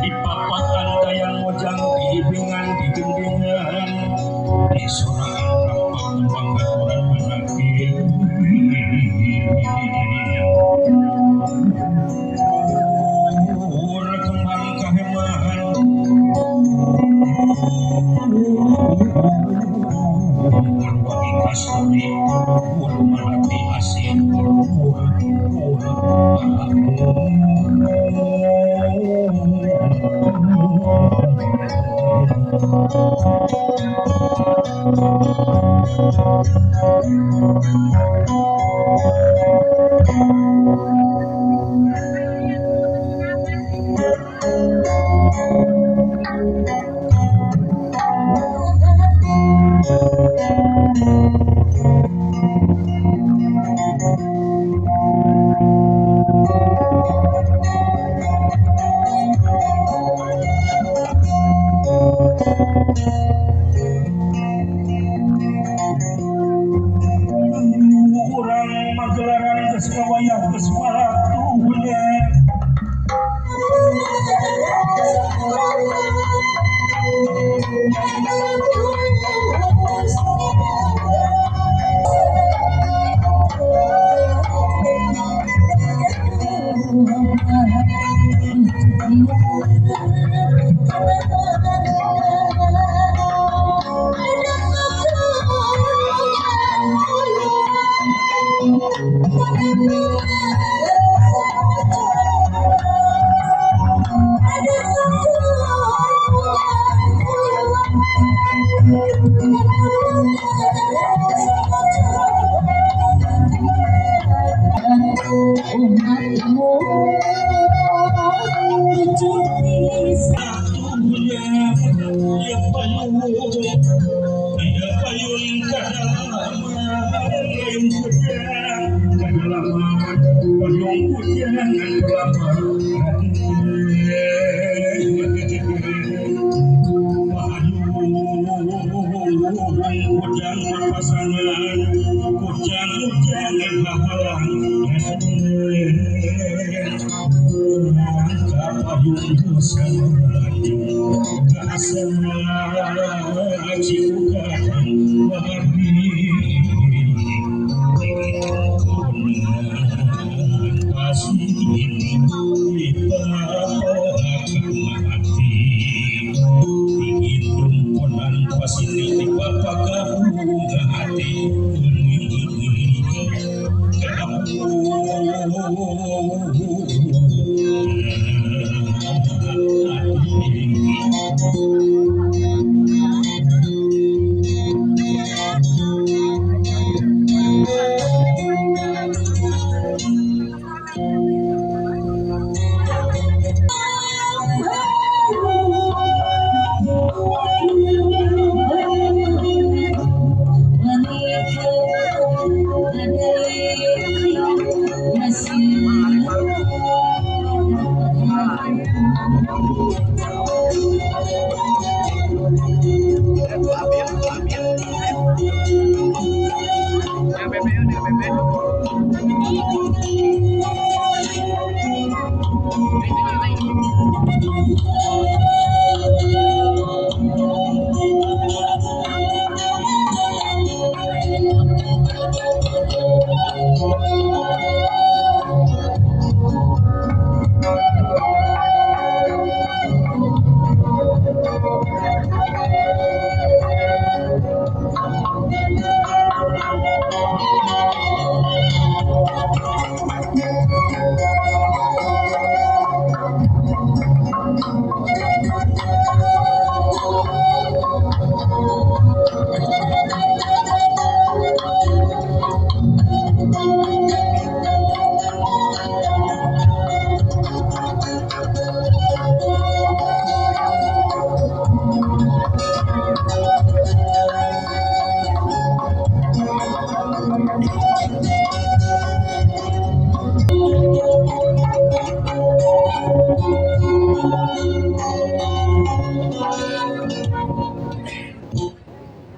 Dipapatan kayang mojang diibingan digendingan di sorangan rampang pangaturan anakir ora kembang kahemahan wangi asli ulu malati asin kurang magelaran kesewayah kesuatunya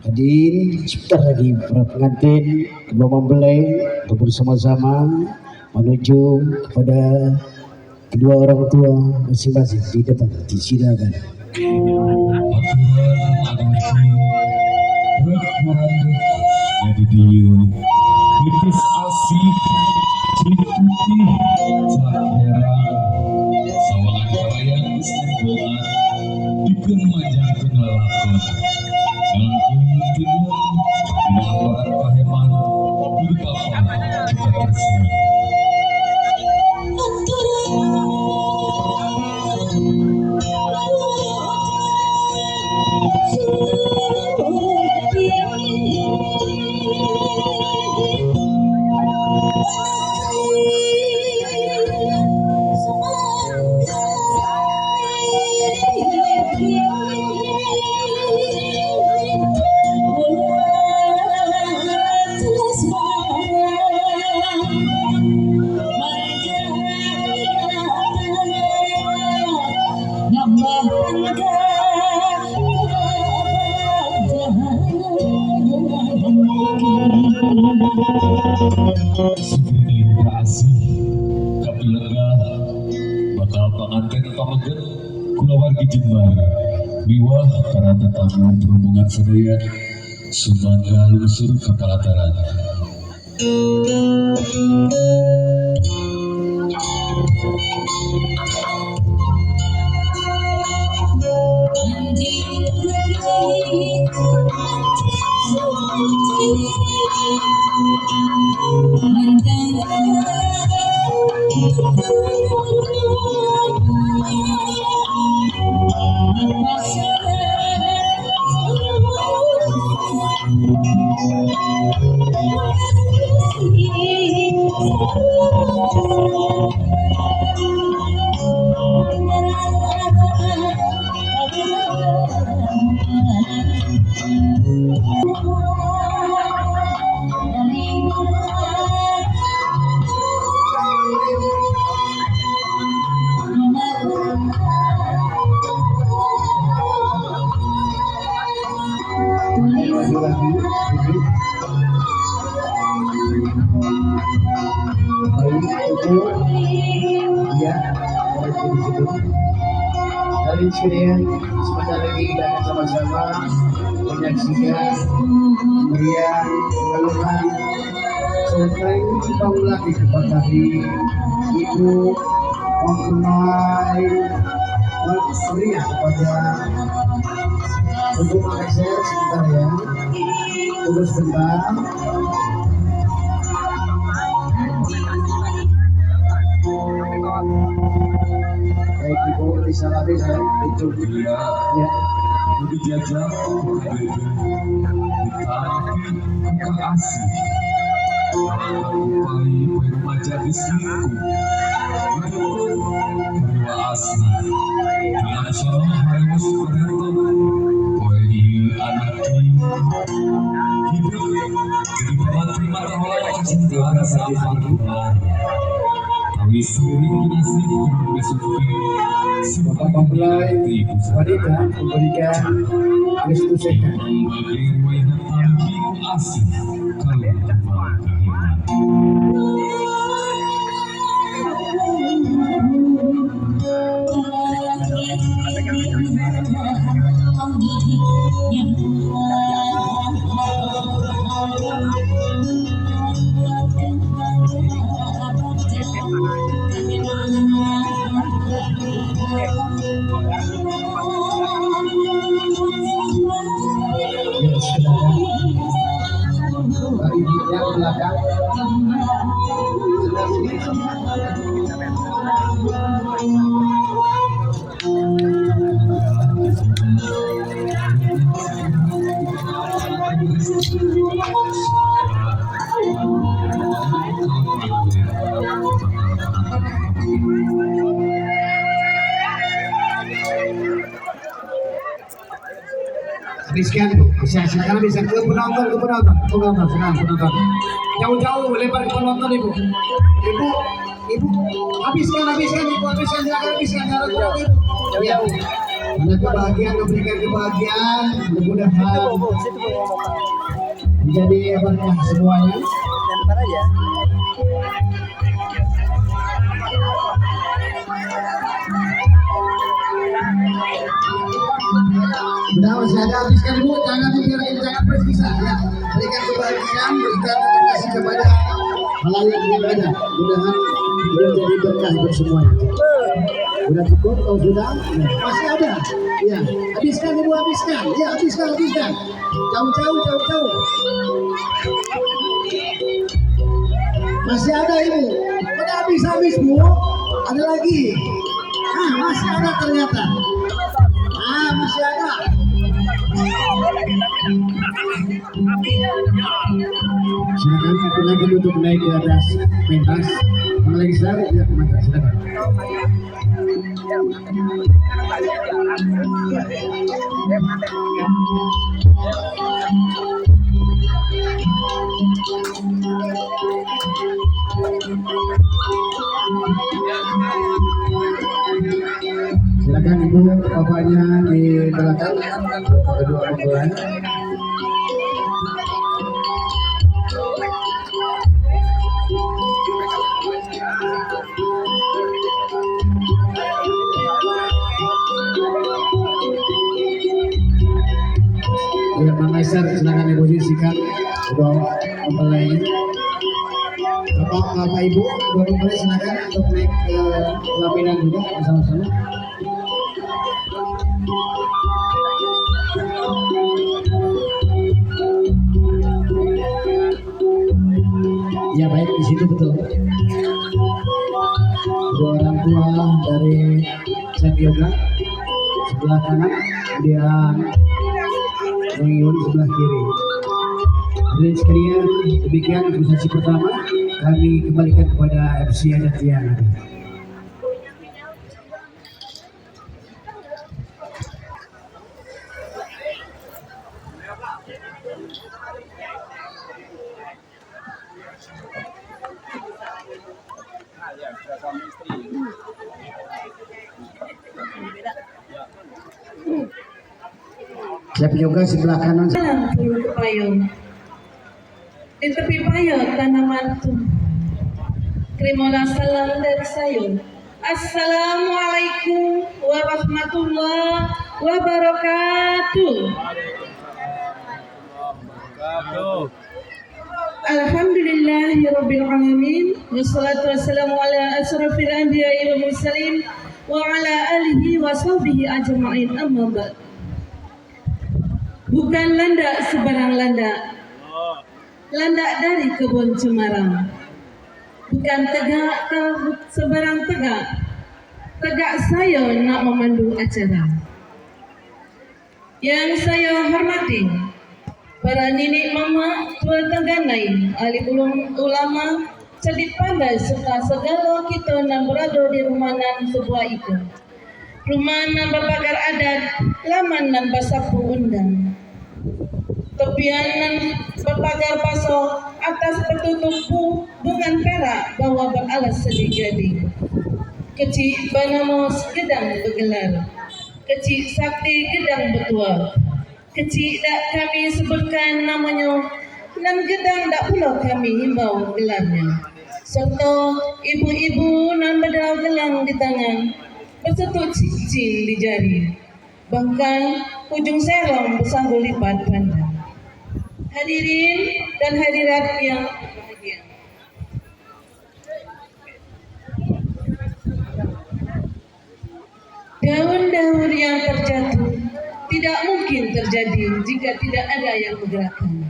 Hadir sebentar lagi para pengantin kedua mempelai untuk bersama-sama menuju kepada kedua orang tua masing-masing di depan. Disilakan. Kritis asih Cikuti Cakera Sawangan Kalayang Istimewa Dikeun majang kenalakon Langkung tinuan Dinawaran kaheman Kudu papa Kita tresna Sini kasih kapilega bakal panganten pamagen kula wargi Jembar miwah para tetamu perhubungan sadaya sumangga lulusur ka Palataran. Hari ini sebentar lagi kita akan sama-sama menyaksikan meriah pengaluhan sampai kembali lagi kepada ibu mempelai meriah kepada untuk makan saya sebentar ya, tunggu sebentar. Baik ibu bisa lagi saya itu ya udah diajak kita asih upaya remaja istriku itu kedua asli dengan seorang harus berhentam poin anak hidup jadi pematri mata oleh kecintaan sama Tuhan. Bapak mempelai wanita memberikan restusekan. Belakang sekarang bisa ke penonton, jauh-jauh lebar ke penonton ibu, habiskan ibu, silakan habiskan jauh-jauh. Ada kebahagiaan, memberikan kebahagiaan, mudah-mudahan menjadi berkah semuanya. Lempar aja. Sudah masih ada, habiskan dulu, jangan berpisah ya. Berikan kebahagiaan, berikan kasih kepada halayak yang ada. Mudah-mudahan menjadi berkah untuk semuanya. Sudah cukup? Kalau sudah, ya. Masih ada. Ya, habiskan ibu, habiskan. Ya, habiskan. Jauh. Masih ada ibu. Udah habis bu. Ada lagi. Masih ada ternyata. Masih ada. Silakan silakan untuk naik ke atas pentas. Kalau lagi silakan tidak kemana silakan. Silakan ibu bapaknya di belakang kedua mempelai. Ya, Bang Aisyah, silakan diposisikan kedua mempelai. Bapak ibu, kedua mempelai silakan untuk naik ke pelaminan juga bersama-sama. Ya baik, di situ betul. Kedua orang tua dari Chef Yoga sebelah kanan, kemudian Mengiun sebelah kiri. Hadirin sekalian, demikian prosesi pertama. Kami kembalikan kepada FC Adatiana. Chef Yoga sebelah kanan. Jalan turun ke payung. Di tepi payung tanaman tuh. Terimalah salam dari saya. Assalamualaikum warahmatullahi wabarakatuh. Alhamdulillahirabbil alamin. Wassalatu wassalamu ala asrofil anbiya'i wal mursalin wa ala alihi wa sahbihi ajma'in, amma ba'd. Bukan landak sebarang landak, landak dari kebun cemara. Bukan tegak sebarang tegak, tegak saya nak memandu acara. Yang saya hormati, para nenek mama, tua tengganai, ahli ulama, cerdik pandai, serta segala kita yang berada di rumahan sebuah itu. Rumahan yang berpagar adat, laman dan basapu undang. Tepian berpagar paso atas bertutup bungan perak bawah beralas sedih gading. Kecil banamos gedang bergelar, kecil sakti gedang bertua. Kecil tak kami sebutkan namanya, dan gedang tak pula kami himbau gelarnya. Serta ibu-ibu nan berdau gelang di tangan, bersetut cincin di jari, bahkan ujung serong bersanggul lipat pandang. Hadirin dan hadirat yang berbahagia, daun-daun yang terjatuh tidak mungkin terjadi jika tidak ada yang menggerakkan.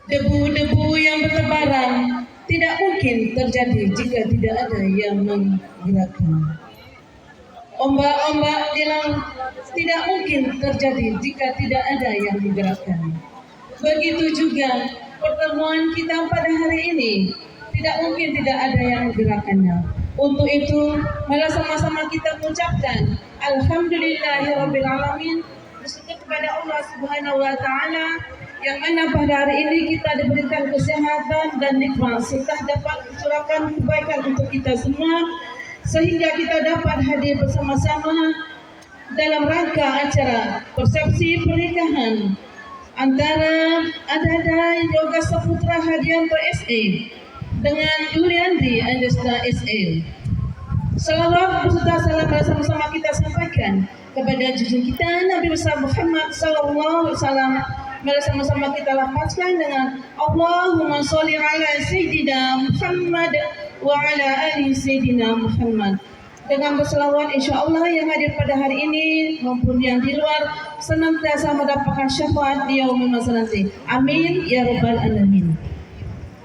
Debu-debu yang bertebaran tidak mungkin terjadi jika tidak ada yang menggerakkan. Ombak-ombak di laut tidak mungkin terjadi jika tidak ada yang menggerakkan. Begitu juga pertemuan kita pada hari ini tidak mungkin tidak ada yang menggerakkannya. Untuk itu, mari sama-sama kita mengucapkan Alhamdulillahirabbil alamin, bersyukur kepada Allah Subhanahu wa taala yang mana pada hari ini kita diberikan kesehatan dan nikmat serta dapat mencurahkan kebaikan untuk kita semua, sehingga kita dapat hadir bersama-sama dalam rangka acara persepsi pernikahan antara Adada Yoga Saputra Hadianto SE dengan Yuliandri Andesta SE. Salawat beserta salam bersama-sama kita sampaikan kepada junjungan kita Nabi besar Muhammad sallallahu alaihi wasallam. Mari sama-sama kita lafazkan dengan Allahumma sholli ala sayyidina Muhammad wa ala ali sayyidina Muhammad. Dengan berselawat insyaAllah yang hadir pada hari ini maupun yang di luar senantiasa mendapatkan syafaat di yaumul mahsyar nanti. Amin ya rabbal alamin.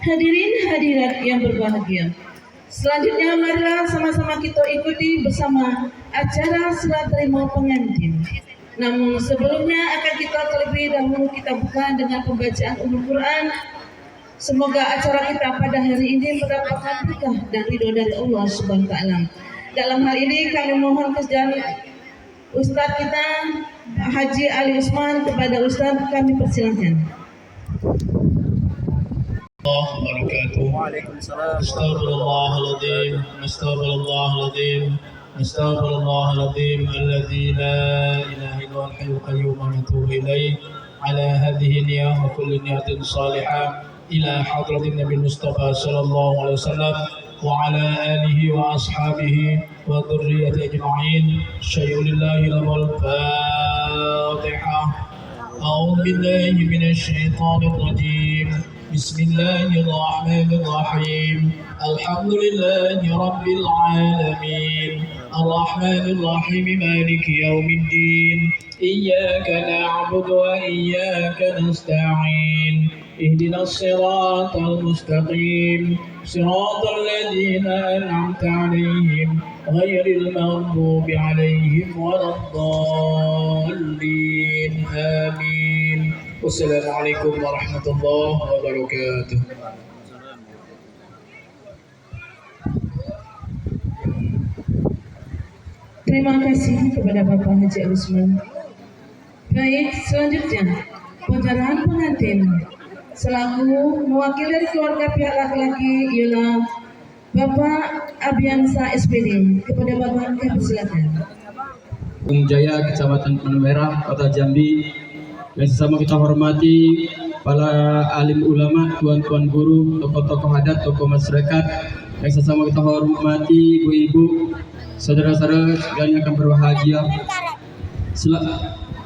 Hadirin hadirat yang berbahagia, selanjutnya marilah sama-sama kita ikuti bersama acara serah terima pengantin. Namun sebelumnya akan kita terlebih dahulu kita buka dengan pembacaan Ummul Quran. Semoga acara kita pada hari ini mendapatkan berkah dan ridho dari Allah Subhanahu wa taala. Dalam hal ini kami mohon kesediaan Ustadz kita Haji Ali Usman. Kepada Ustadz kami persilahkan. Astagfirullahaladzim, astagfirullahaladzim, astagfirullahaladzim, alladzi la ilaha illa al-hayyul qayyum wa natubu ilaih, ala hadhihi niyah wa kulli niyatin salihah, ila hadratin Nabi Mustafa sallallahu alaihi wasallam, wa ala alihi wa ashabihi wa dhurriyyati ajma'in. Syai'u lillahi lamul Fatihah. A'udzu billahi minasy syaithanir rajim. Bismillahirrahmanirrahim. Alhamdulillahi rabbil alamin. Arrahmanir rahim. Maliki yaumiddin. Iyyaka na'budu wa iyyaka nasta'in. Ihdinas siratal mustaqim. Siratal ladzina an'amta 'alaihim ghairil maghdubi 'alaihim waladdallin. Amin. Wassalamualaikum warahmatullahi wabarakatuh. Terima kasih kepada Bapak Haji Usman. Baik, selanjutnya pencerahan pengantin selaku mewakili dari keluarga pihak laki-laki ialah Bapak Abiansa SPD. Kepada Bapak kami persilakan. Gung Jaya, Kecamatan Tanah Merah, Kota Jambi. Yang sesama kita hormati para alim ulama, tuan-tuan guru, tokoh-tokoh adat, tokoh masyarakat. Yang sesama kita hormati ibu-ibu, saudara-saudara sekalian akan berbahagia.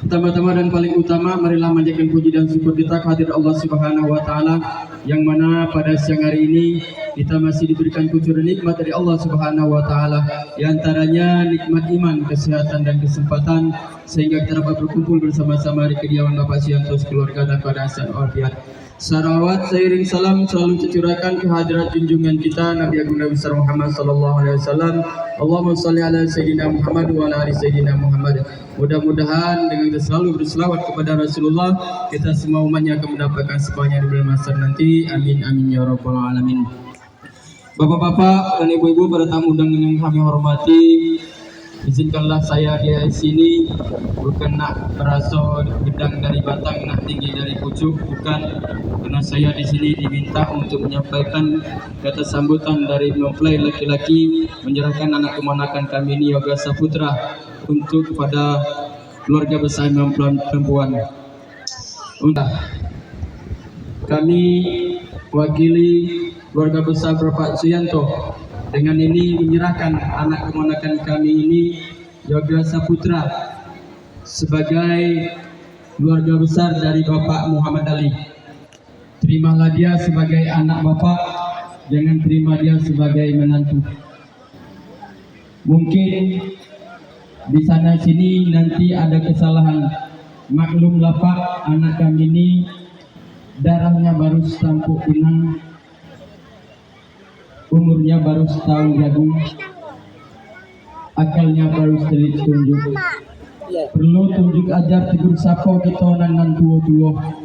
Pertama-tama dan paling utama, marilah manjatkan puji dan syukur kita kehadirat Allah Subhanahu wa taala, yang mana pada siang hari ini kita masih diberikan kucuran nikmat dari Allah Subhanahu wa taala, di antaranya nikmat iman, kesehatan dan kesempatan sehingga kita dapat berkumpul bersama-sama di kediaman Bapak Sianto keluarga dan pada asal orbiat. Salawat seiring salam selalu tercurahkan kehadirat junjungan kita Nabi Agung Nabi besar Muhammad sallallahu alaihi wasallam. Allahumma shalli ala sayyidina Muhammad wa ala ali sayyidina Muhammad. Mudah-mudahan dengan kita selalu berselawat kepada Rasulullah, kita semua umatnya akan mendapatkan semuanya di bulan Masar nanti. Amin amin ya rabbal alamin. Bapak-bapak dan ibu-ibu, pada tamu undangan yang kami hormati, izinkanlah saya di sini bukan nak merasa gedang dari batang, nak tinggi dari pucuk, bukan, karena saya di sini diminta untuk menyampaikan kata sambutan dari mempelai laki-laki menyerahkan anak kemanakan kami ini Yoga Saputra untuk kepada keluarga besar mempelai perempuan. Untuk kami wakili keluarga besar Bapak Suyanto dengan ini menyerahkan anak kemanakan kami ini Yoga Saputra sebagai keluarga besar dari Bapak Muhammad Ali. Terimalah dia sebagai anak Bapak, jangan terima dia sebagai menantu. Mungkin di sana sini nanti ada kesalahan, maklumlah Pak, anak kami ini darahnya baru setampuk pinang, umurnya baru setahun jagung, akalnya baru sedikit tunjuk. Perlu tunjuk ajar tegur sapo kita nan tua-tua.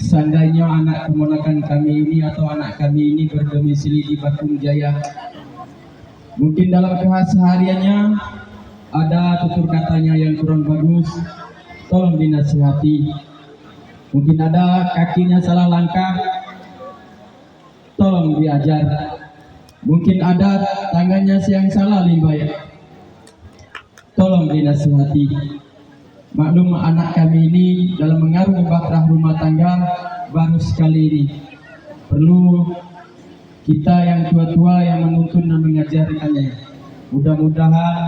Seandainya anak keponakan kami ini atau anak kami ini berdomisili di Batung Jaya, mungkin dalam kesehariannya ada tutur katanya yang kurang bagus, tolong dinasihati. Mungkin ada kakinya salah langkah, tolong diajar. Mungkin ada tangannya yang salah limbai, tolong dinasihati. Maklum anak kami ini dalam mengarungi bahtera rumah tangga baru sekali ini. Perlu kita yang tua-tua yang menuntun dan mengajarkannya. Mudah-mudahan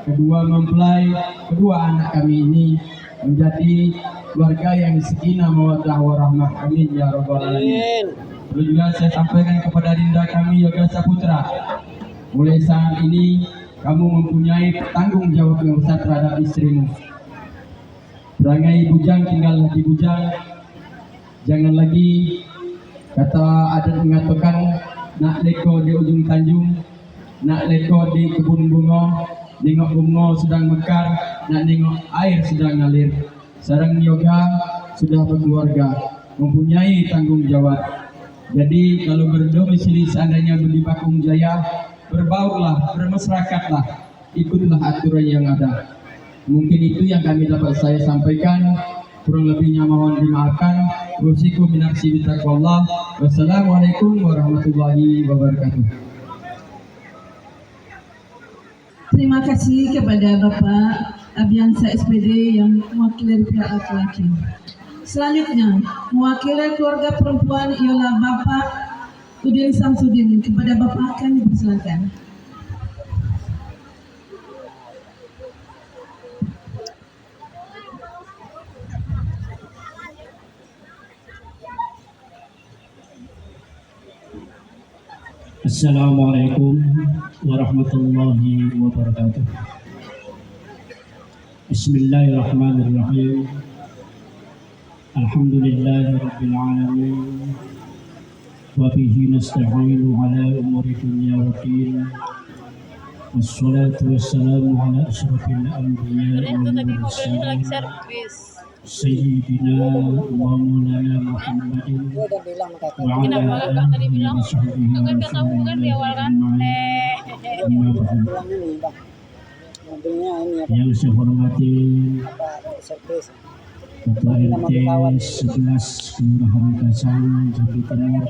kedua anak kami ini menjadi keluarga yang sakinah mawaddah warahmah. Amin ya rabbal alamin. Perlu juga saya sampaikan kepada Dinda kami Yoga Saputra, mulai saat ini kamu mempunyai tanggung jawab yang besar terhadap istrimu. Perangai bujang tinggallah di bujang. Jangan lagi kata adat mengatakan nak leko di ujung tanjung, nak leko di kebun bunga, nengok bunga sedang mekar, nak nengok air sedang ngalir. Sarang Yoga sudah berkeluarga, mempunyai tanggung jawab. Jadi kalau berdomisili seandainya di Bakung Jaya, berbaurlah, bermasyarakatlah, ikutlah aturan yang ada. Mungkin itu yang kami dapat saya sampaikan. Kurang lebihnya mohon dimaafkan. Wasikum binafsi bitaqwallah. Wassalamualaikum warahmatullahi wabarakatuh. Terima kasih kepada Bapak Abiansa SPD yang mewakili pihak laki-laki. Selanjutnya, mewakili keluarga perempuan ialah Bapak Udin Samsudin. Kepada Bapak kami persilakan. Assalamualaikum warahmatullahi wabarakatuh. Bismillahirrahmanirrahim. Alhamdulillahi rabbil alamin. Wa bihi nasta'inu ala umuri dunya wa din. Wassalatu wassalamu ala asyrafil anbiya'i wal mursalin. Sayyidina wa maulana Muhammadin wa ala alihi wa sahbihi wa sallam. Yang saya hormati Ketua RT 11 Kelurahan Kasang, Jambi Timur.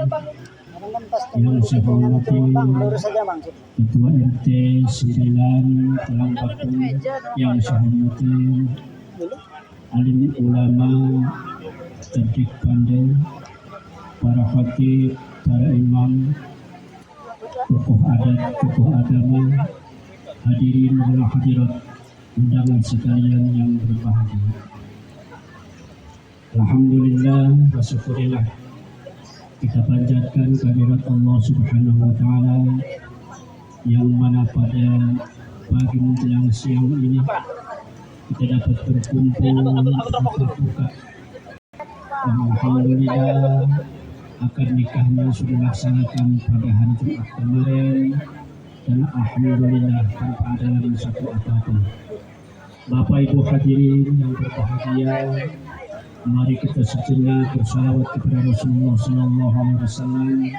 Yang saya hormati Ketua RT 9 Telang Bakung. Yang saya hormati alim ulama, terdik pandai, para khatib, para imam, tokoh adat, tokoh agama, hadirin dan hadirat, undangan sekalian yang berbahagia. Alhamdulillah wa syukurillah, kita panjatkan kehadirat Allah Subhanahu wa taala yang mana pada pagi menjelang siang ini kita dapat berkumpul berbuka. Alhamdulillah akad nikahnya sudah dilaksanakan pada hari Jumat kemarin dan alhamdulillah tanpa ada lagi satu apapun. Bapak Ibu hadirin yang berbahagia, mari kita sejenak bersalawat kepada Rasulullah SAW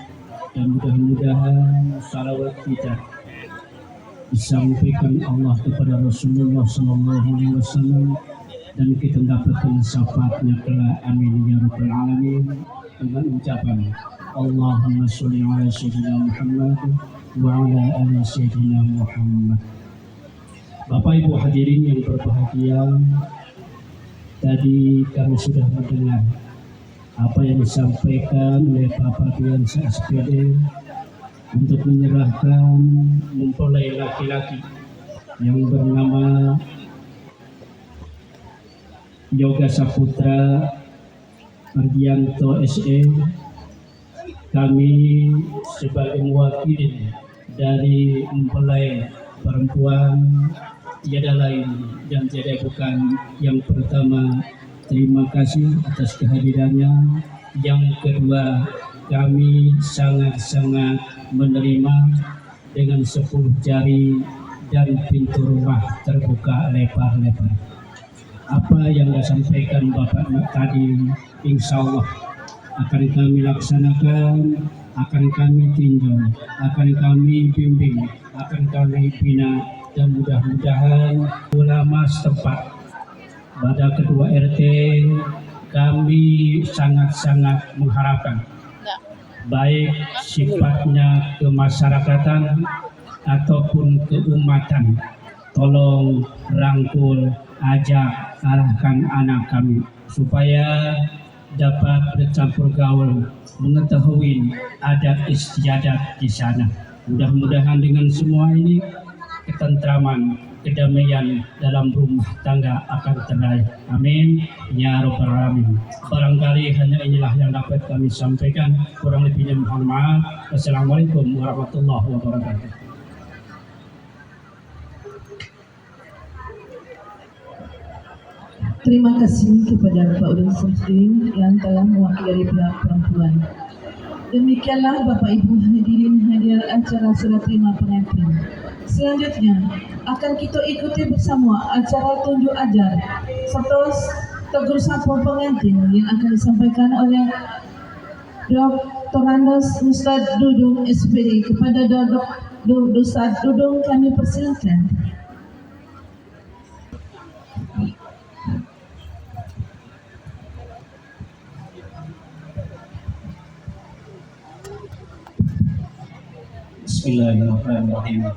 dan mudah-mudahan salawat kita disampaikan Allah kepada Rasulullah SAW dan kita mendapatkan syafaatnya kelak. Amin ya rabbal alamin. Dengan ucapan Allahumma sholli ala sayyidina Muhammad wa ala ali sayyidina Muhammad. Bapak Ibu hadirin yang berbahagia, tadi kami sudah mendengar apa yang disampaikan oleh Bapak Abiansa SPD untuk menyerahkan mempelai laki-laki yang bernama Yoga Saputra Ardianto SE. Kami sebagai mewakili dari mempelai perempuan tiada lain dan tiada bukan. Yang pertama, terima kasih atas kehadirannya. Yang kedua, kami sangat-sangat menerima dengan 10 jari dan pintu rumah terbuka lebar-lebar. Apa yang disampaikan Bapak tadi, insya Allah akan kami laksanakan, akan kami tinjau, akan kami bimbing, akan kami bina, dan mudah-mudahan ulama setempat pada Ketua RT kami sangat-sangat mengharapkan baik sifatnya kemasyarakatan ataupun keumatan, tolong rangkul, ajak, arahkan anak kami supaya dapat bercampur gaul, mengetahui adat istiadat di sana. Mudah-mudahan dengan semua ini ketentraman, kedamaian dalam rumah tangga akan teraih. Amin ya rabbal alamin. Barangkali hanya inilah yang dapat kami sampaikan. Kurang lebihnya mohon maaf. Wassalamualaikum warahmatullahi wabarakatuh. Terima kasih kepada Pak Udin Samsudin yang telah mewakili pihak perempuan. Demikianlah Bapak Ibu hadirin hadir acara serah terima pengantin. Selanjutnya akan kita ikuti bersama acara tunjuk ajar serta tegur sapa pengantin yang akan disampaikan oleh Dr. Andes Ustaz Dudung SPD. Kepada Dr. Ustaz Dudung kami persilakan. Bismillahirrahmanirrahim.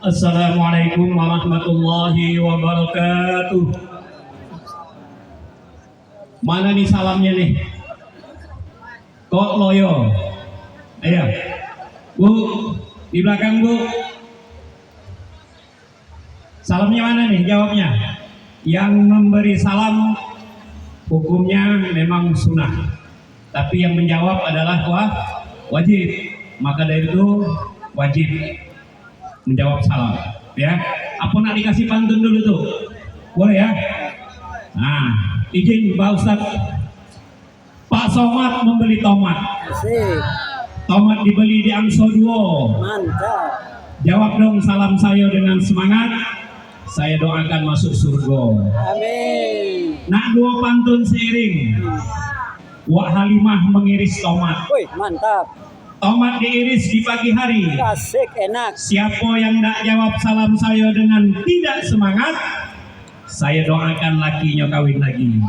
Assalamualaikum warahmatullahi wabarakatuh. Mana nih salamnya nih? Kok loyo? Ayo, Bu, di belakang Bu. Salamnya mana nih? Jawabnya. Yang memberi salam hukumnya memang sunnah, tapi yang menjawab adalah wajib. Maka dari itu wajib menjawab salam, ya. Apa nak dikasih pantun dulu tuh? Boleh ya? Nah, izin Pak Ustadz. Pak Somad membeli tomat. Tomat dibeli di Angso Duo. Mantap. Jawab dong salam saya dengan semangat. Saya doakan masuk surga. Amin. Nak dua pantun seiring. Wak Halimah mengiris tomat. Wih, mantap. Tomat diiris di pagi hari. Asik, enak. Siapa yang tidak jawab salam saya dengan tidak semangat, saya doakan lakinya kawin lagi.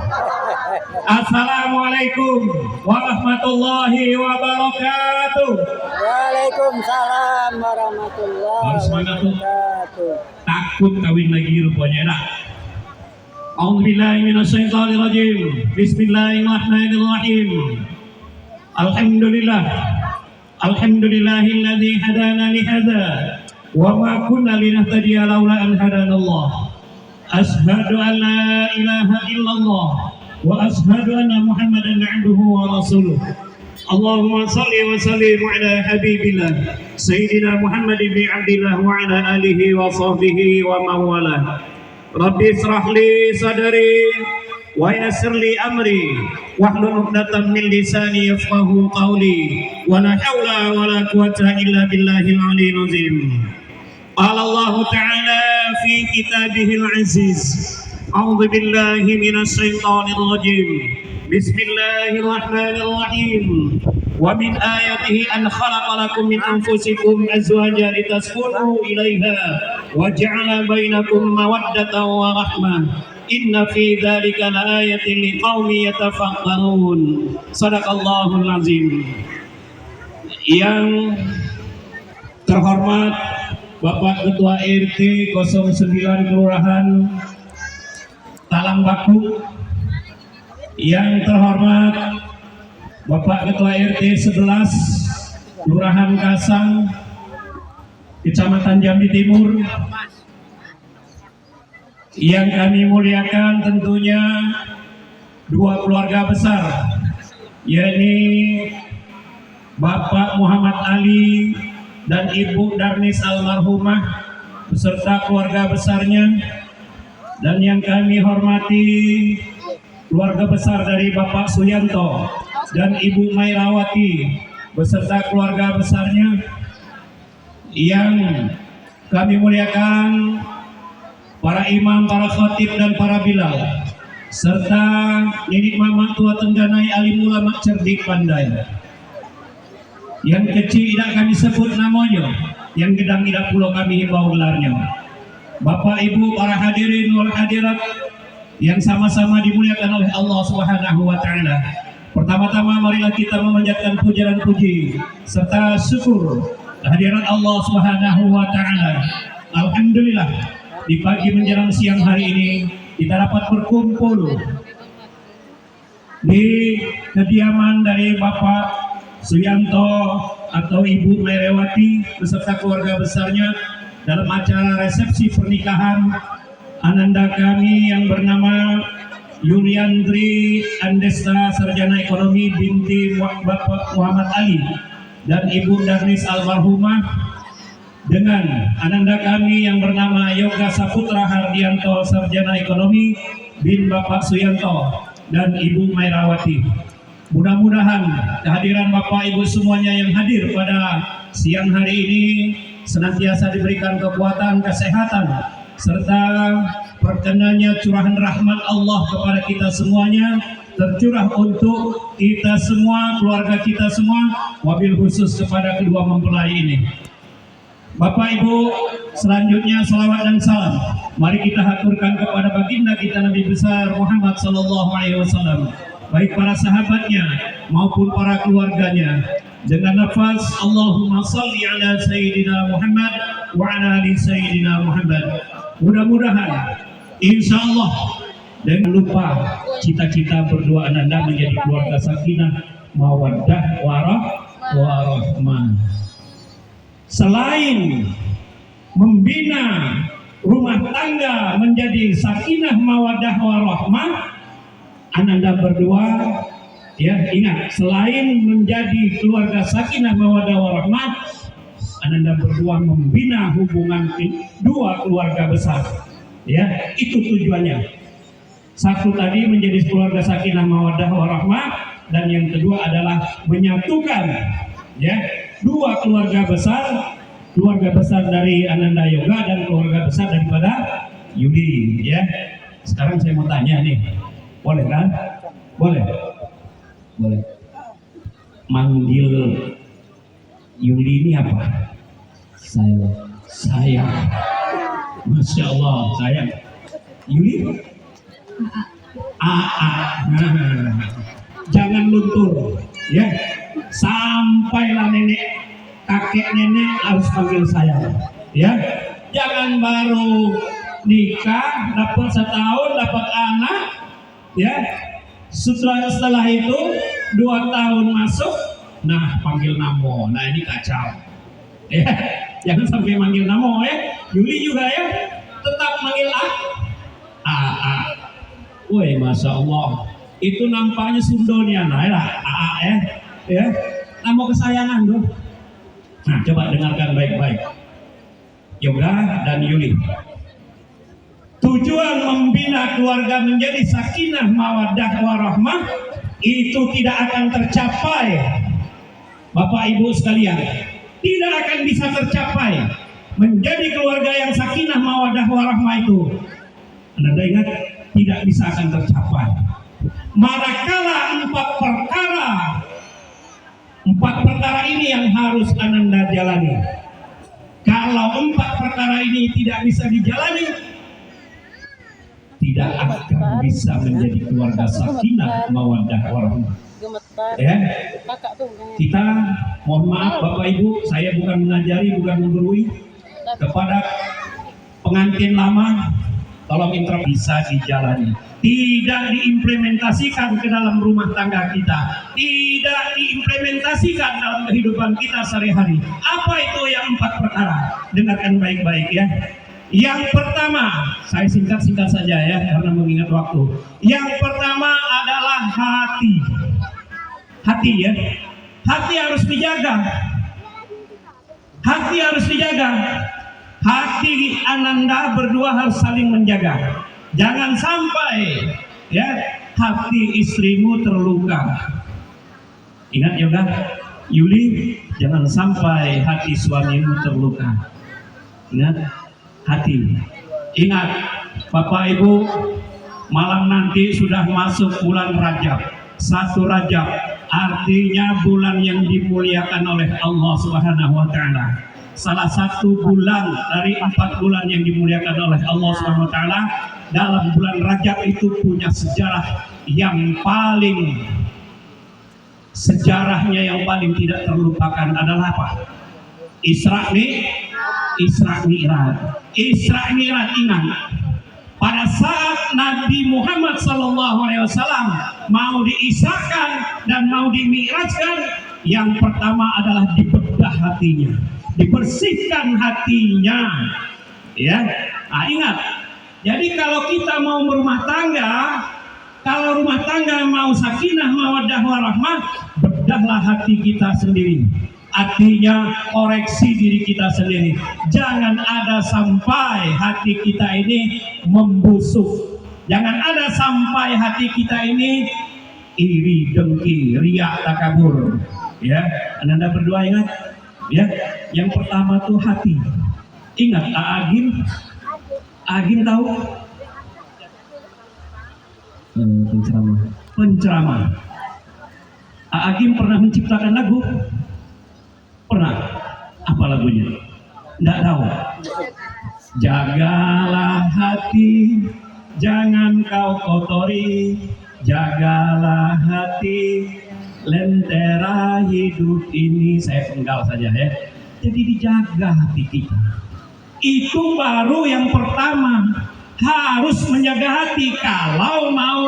Assalamualaikum warahmatullahi wabarakatuh. Waalaikumsalam warahmatullahi Harus semangat tuh. wabarakatuh. Takut kawin lagi rupanya dah. A'udzubillahi minasyaitonirrajim. Bismillahirrahmanirrahim. Alhamdulillah. Alhamdulillahilladzi hadana li hadza wa ma kunna linahtadiya laula an hadanallah. Ashhadu an la ilaha illallah wa ashhadu anna Muhammadan 'abduhu wa rasuluh. Allahumma shalli wa sallim ala habibillah sayyidina Muhammad ibn Abdillah wa ala alihi wa sahbihi wa man wala. Rabbi israh li sadri wa yassir li amri wahlul 'uqdatam min lisani yafqahu qawli wa la haula wa la quwwata illa billahil aliyyil azim. Qala Allah ta'ala fi kitabihil aziz. A'udzu billahi minasy syaithanir rajim. Bismillahirrahmanirrahim. Wa min ayatihi an khalaqa lakum min anfusikum azwajan litaskunu ilaiha wa ja'ala bainakum mawaddatan wa rahmah. Inna fi dzalika laayatin liqaumin yatafakkarun. Shadaqallahul azim. Yang terhormat Bapak Ketua RT 09 Kelurahan Talang Baku, yang terhormat Bapak Ketua RT 11 Kelurahan Kasang, Kecamatan Jambi Timur, yang kami muliakan tentunya dua keluarga besar, yakni Bapak Muhammad Ali dan Ibu Darnis almarhumah beserta keluarga besarnya, dan yang kami hormati keluarga besar dari Bapak Suyanto dan Ibu Mairawati beserta keluarga besarnya, yang kami muliakan para imam, para khatib dan para bilal, serta nenek mama tua tengganai alim ulama cerdik pandai. Yang kecil tidak kami sebut namanya, yang gedang tidak pula kami himbau gelarnya. Bapak Ibu, para hadirin wal hadirat yang sama-sama dimuliakan oleh Allah Subhanahu wa taala. Pertama-tama marilah kita memanjatkan puja dan puji serta syukur kehadiran Allah Subhanahu wa taala Alhamdulillah di pagi menjelang siang hari ini kita dapat berkumpul di kediaman dari Bapak Suyanto atau Ibu Mairewati beserta keluarga besarnya dalam acara resepsi pernikahan ananda kami yang bernama Yuliandri Andesta Sarjana Ekonomi binti Bapak Muhammad Ali dan Ibu Darnis Almarhumah dengan ananda kami yang bernama Yoga Saputra Hardianto Sarjana Ekonomi bin Bapak Suyanto dan Ibu Mairawati. Mudah-mudahan kehadiran Bapak Ibu semuanya yang hadir pada siang hari ini senantiasa diberikan kekuatan, kesehatan, serta perkenannya curahan rahmat Allah kepada kita semuanya tercurah untuk kita semua, keluarga kita semua, wabil khusus kepada kedua mempelai ini. Bapak Ibu, selanjutnya salawat dan salam mari kita haturkan kepada baginda kita Nabi besar Muhammad sallallahu alaihi wasallam, baik para sahabatnya maupun para keluarganya, dengan nafas Allahumma salli ala sayyidina Muhammad wa ala ali sayyidina Muhammad. Mudah-mudahan insyaallah dan lupa cita-cita berdua ananda menjadi keluarga sakinah mawaddah warahmah. Selain membina rumah tangga menjadi sakinah mawaddah warahmah, ananda berdua ya ingat, selain menjadi keluarga sakinah mawaddah warahmah, ananda berdua membina hubungan dua keluarga besar. Ya, itu tujuannya. Satu tadi menjadi keluarga sakinah mawaddah warahmah, dan yang kedua adalah menyatukan ya dua keluarga besar dari Ananda Yoga dan keluarga besar daripada Yuli ya. Sekarang saya mau tanya nih, boleh kan? Boleh. Manggil Yuli ini apa? Saya. Masya Allah, sayang. Yuli? Jangan luntur ya, sampailah nenek kakek nenek harus panggil saya ya. Jangan baru nikah dapat setahun dapat anak ya, setelah itu 2 tahun masuk nah panggil namo, nah ini kacau ya. Jangan sampai manggil namo ya. Yuli juga ya tetap manggil woi masya Allah, itu nampaknya Sundonya nah ya nama kesayangan tuh. Nah coba dengarkan baik-baik Yoga dan Yuli. Tujuan membina keluarga menjadi sakinah mawaddah warahmah itu tidak akan tercapai, Bapak Ibu sekalian, tidak akan bisa tercapai menjadi keluarga yang sakinah mawaddah warahmah itu. Anda ingat, tidak bisa akan tercapai manakala 4 perkara ini yang harus Ananda jalani. Kalau 4 perkara ini tidak bisa dijalani, tidak akan bisa menjadi keluarga sakinah mawaddah warahmah. Ya, kita mohon maaf Bapak Ibu, saya bukan mengajari, bukan menggurui. Kepada pengantin lama, tolong bisa dijalani, tidak diimplementasikan ke dalam rumah tangga kita, tidak diimplementasikan dalam kehidupan kita sehari-hari. Apa itu yang 4 perkara? Dengarkan baik-baik ya. Yang pertama, saya singkat-singkat saja ya karena mengingat waktu. Yang pertama adalah hati. Hati ya. Hati harus dijaga. Hati harus dijaga. Hati Ananda berdua harus saling menjaga. Jangan sampai ya hati istrimu terluka. Ingat ya udah, Yuli, jangan sampai hati suamimu terluka. Ingat, hati. Ingat, Bapak Ibu, malam nanti sudah masuk bulan Rajab. 1 Rajab artinya bulan yang dimuliakan oleh Allah Subhanahu wa taala. Salah satu bulan dari 4 bulan yang dimuliakan oleh Allah Subhanahu wa taala. Dalam bulan Rajab itu punya sejarah yang paling, sejarahnya yang paling tidak terlupakan adalah apa? Isra Isra Mi'raj. Isra Mi'raj, ingat, pada saat Nabi Muhammad SAW mau diisrakan dan mau dimi'rajkan, yang pertama adalah dibedah hatinya, dibersihkan hatinya, ya. Nah, ingat, jadi kalau kita mau berumah tangga, kalau rumah tangga mau sakinah, mawaddah warahmah, bedahlah hati kita sendiri. Artinya koreksi diri kita sendiri. Jangan ada sampai hati kita ini membusuk. Jangan ada sampai hati kita ini iri, dengki, riak, takabur. Ya, Anda berdua ingat? Ya, yang pertama tuh hati. Ingat, Agim tahu? Penceramah. Agim pernah menciptakan lagu? Pernah? Apa lagunya? Tidak tahu. Jagalah hati, jangan kau kotori. Jagalah hati, lentera hidup ini. Saya penggal saja ya. Jadi dijaga hati kita. Itu baru yang pertama. Harus menjaga hati kalau mau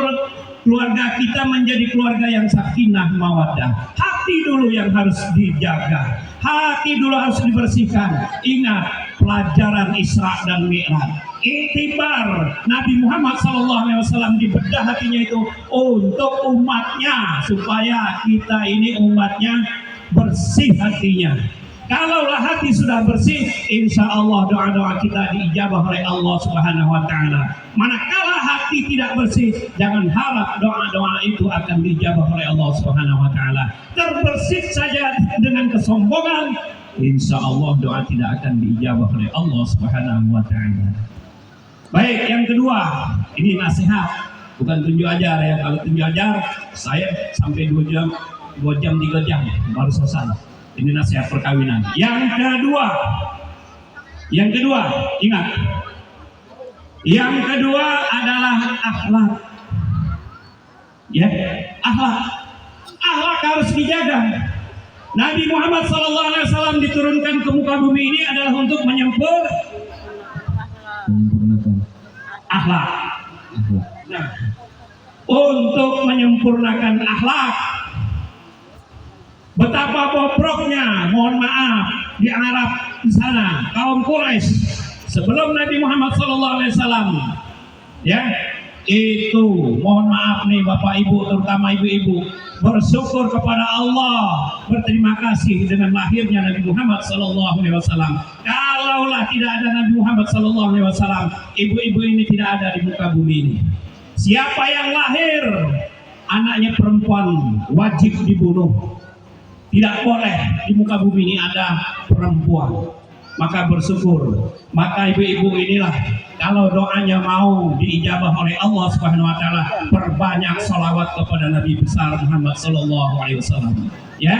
keluarga kita menjadi keluarga yang sakinah mawaddah. Hati dulu yang harus dijaga. Hati dulu harus dibersihkan. Ingat pelajaran Isra dan Mi'raj. Iktibar Nabi Muhammad SAW dibedah hatinya itu untuk umatnya, supaya kita ini umatnya bersih hatinya. Kalaulah hati sudah bersih, insya Allah doa-doa kita diijabah oleh Allah Subhanahu Wa Taala. Manakala hati tidak bersih, jangan harap doa-doa itu akan diijabah oleh Allah Subhanahu Wa Taala. Terbersih saja dengan kesombongan, insya Allah doa tidak akan diijabah oleh Allah Subhanahu Wa Taala. Baik, yang kedua, ini nasihat, bukan tunjuk ajar ya. Kalau tunjuk ajar, saya sampai 2 jam, 3 jam baru selesai. Ini nasihat perkawinan. Yang kedua, ingat. Yang kedua adalah akhlak. Ya, akhlak. Akhlak harus dijaga. Nabi Muhammad SAW diturunkan ke muka bumi ini adalah untuk menyempurnakan akhlak. Nah, untuk menyempurnakan akhlak. Betapa bobroknya, mohon maaf, di Arab di sana, kaum Quraisy sebelum Nabi Muhammad SAW, ya, itu mohon maaf nih Bapak Ibu, terutama ibu-ibu, bersyukur kepada Allah, berterima kasih dengan lahirnya Nabi Muhammad SAW. Kalaulah tidak ada Nabi Muhammad SAW, ibu-ibu ini tidak ada di muka bumi ini. Siapa yang lahir anaknya perempuan wajib dibunuh. Tidak boleh di muka bumi ini ada perempuan. Maka bersyukur. Maka ibu-ibu inilah, kalau doanya mau diijabah oleh Allah Subhanahu Wa Taala, perbanyak salawat kepada Nabi besar Muhammad Sallallahu Alaihi Wasallam. Ya,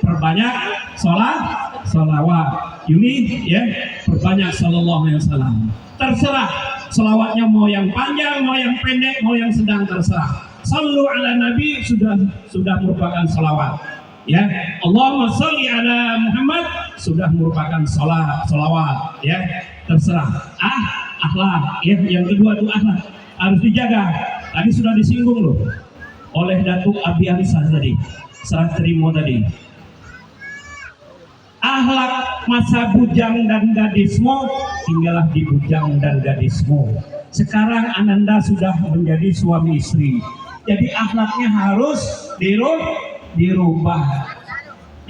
perbanyak salawat. Yuni, ya, perbanyak Sallallahu Alaihi Wasallam. Terserah salawatnya mau yang panjang, mau yang pendek, mau yang sedang, terserah. Sallu ala Nabi sudah merupakan salawat. Ya, Allahumma sholli ala Muhammad sudah merupakan salawat, ya, terserah. Akhlak, ya, yang kedua itu akhlak harus dijaga. Tadi sudah disinggung loh oleh Datuk Abiansa tadi, serah terima tadi. Akhlak masa bujang dan gadismu, tinggallah di bujang dan gadismu. Sekarang Ananda sudah menjadi suami istri, jadi akhlaknya harus dirubah.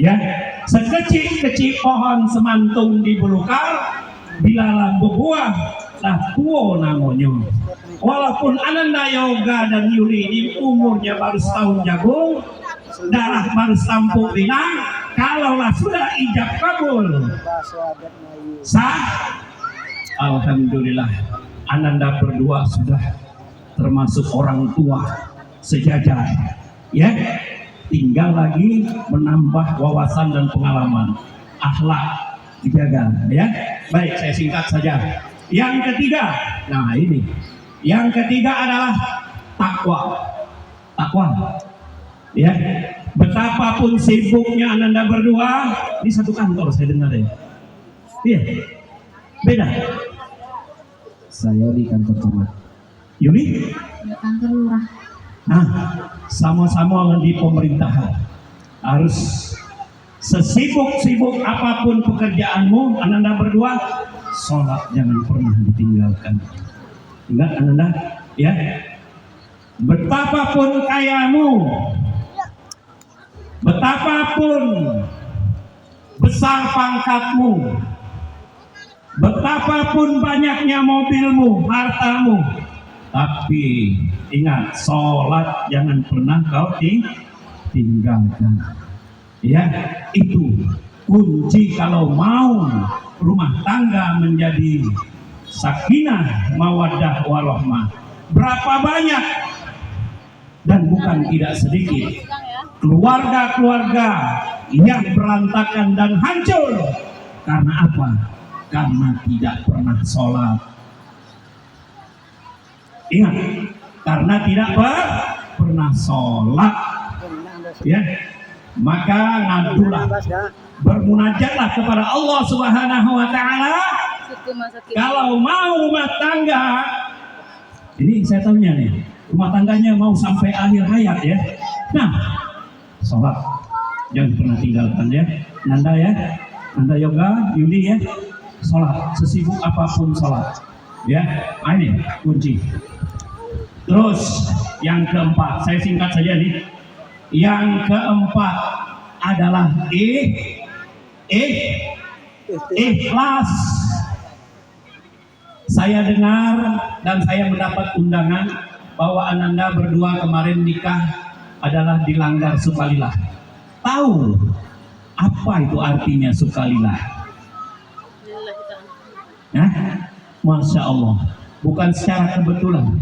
Ya, sekecil-kecil pohon semantung di belukar, bila berbuah lah tuo namanya. Walaupun Ananda Yoga dan Yuli ini umurnya baru setahun jagung, darah baru setampuk binang, kalaulah sudah ijab kabul sah, alhamdulillah Ananda berdua sudah termasuk orang tua sejajar. Ya, tinggal lagi menambah wawasan dan pengalaman. Akhlak dijaga, ya. Baik, saya singkat saja. Yang ketiga, nah ini. Yang ketiga adalah takwa. Ya, betapapun sibuknya Ananda berdua di satu kantor, saya dengar ya. Iya, Beda. Saya di kantor camat. Yuli? Di kantor lurah. Nah, sama-sama di pemerintahan. Harus sesibuk-sibuk apapun pekerjaanmu, Ananda berdua, sholat jangan pernah ditinggalkan. Ingat Ananda, ya. Betapapun kayamu, betapapun besar pangkatmu, betapapun banyaknya mobilmu, hartamu, tapi ingat, sholat jangan pernah kau tinggalkan. Ya, itu kunci kalau mau rumah tangga menjadi sakinah, mawaddah, warahmah. Berapa banyak dan bukan tidak sedikit keluarga-keluarga yang berantakan dan hancur karena apa? Karena tidak pernah sholat. Ingat, karena tidak pernah sholat, ya, maka ngadulah, bermunajatlah kepada Allah Subhanahu wa Ta'ala. Kalau mau rumah tangga, ini saya tanya nih, rumah tangganya mau sampai akhir hayat ya. Nah, sholat jangan pernah tinggalkan ya. Nanda ya, Nanda Yoga, Yudi ya, sholat sesibuk apapun sholat. Ya, ini kunci. Terus yang keempat, saya singkat saja nih. Yang keempat adalah ikhlas. Saya dengar dan saya mendapat undangan bahwa Ananda berdua kemarin nikah adalah dilanggar sukalillah. Tahu apa itu artinya sukalillah? Nah, Masya Allah, bukan secara kebetulan,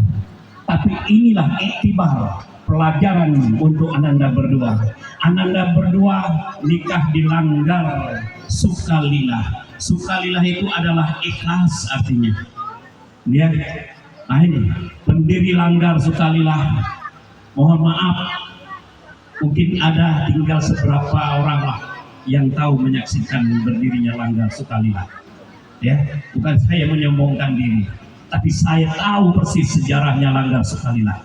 tapi inilah iktibar, pelajaran untuk Ananda berdua. Ananda berdua nikah dilanggar sukalillah. Sukalillah itu adalah ikhlas artinya. Ya, nah ini pendiri langgar sukalillah. Mohon maaf, mungkin ada tinggal seberapa orang lah yang tahu menyaksikan berdirinya langgar sukalillah. Ya, bukan saya menyombongkan diri, tapi saya tahu persis sejarahnya langgar sukalillah.